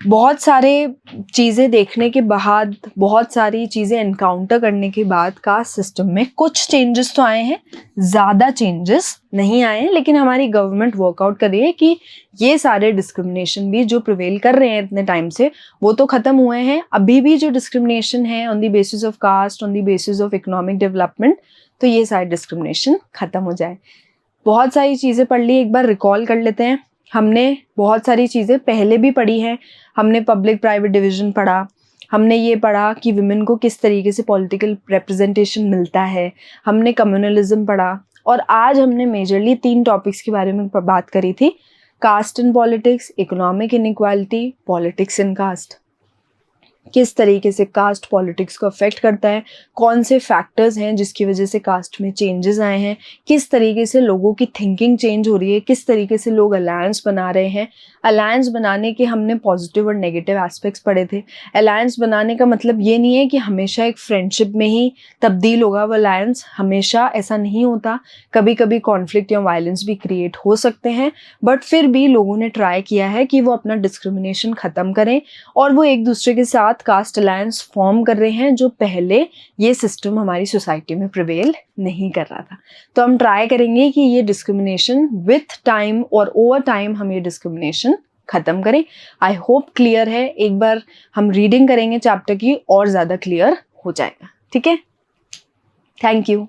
बहुत सारे चीज़ें देखने के बाद, बहुत सारी चीज़ें एनकाउंटर करने के बाद कास्ट सिस्टम में कुछ चेंजेस तो आए हैं, ज़्यादा चेंजेस नहीं आए हैं, लेकिन हमारी गवर्नमेंट वर्कआउट कर रही है कि ये सारे डिस्क्रिमिनेशन भी जो प्रिवेल कर रहे हैं इतने टाइम से, वो तो ख़त्म हुए हैं। अभी भी जो डिस्क्रिमिनेशन है on the basis of caste, on the basis of economic development, तो ये सारे डिस्क्रिमिनेशन ख़त्म हो जाए। बहुत सारी चीज़ें पढ़ ली, एक बार रिकॉल कर लेते हैं। हमने बहुत सारी चीज़ें पहले भी पढ़ी हैं। हमने पब्लिक प्राइवेट डिवीज़न पढ़ा, हमने ये पढ़ा कि विमेन को किस तरीके से पॉलिटिकल रिप्रेजेंटेशन मिलता है, हमने कम्युनलिज्म पढ़ा, और आज हमने मेजरली 3 टॉपिक्स के बारे में बात करी थी, caste in politics, economic inequality, politics in caste. किस तरीके से कास्ट पॉलिटिक्स को अफेक्ट करता है, कौन से फैक्टर्स हैं जिसकी वजह से कास्ट में चेंजेस आए हैं, किस तरीके से लोगों की थिंकिंग चेंज हो रही है, किस तरीके से लोग अलायंस बना रहे हैं। अलायंस बनाने के हमने पॉजिटिव और नेगेटिव एस्पेक्ट्स पढ़े थे। अलायंस बनाने का मतलब ये नहीं है कि हमेशा एक फ्रेंडशिप में ही तब्दील होगा वो अलायंस, हमेशा ऐसा नहीं होता। कभी कभी कॉन्फ्लिक्ट या वायलेंस भी क्रिएट हो सकते हैं, बट फिर भी लोगों ने ट्राई किया है कि वो अपना डिस्क्रिमिनेशन ख़त्म करें और वो एक दूसरे के साथ कास्ट अलायंस फॉर्म कर रहे हैं, जो पहले ये सिस्टम हमारी सोसाइटी में प्रिवेल नहीं कर रहा था। तो हम ट्राई करेंगे कि ये डिस्क्रिमिनेशन विथ टाइम और ओवर टाइम हम ये डिस्क्रिमिनेशन खत्म करें। आई होप क्लियर है, एक बार हम रीडिंग करेंगे चैप्टर की और ज़्यादा क्लियर हो जाएगा। ठीक है, थैंक यू।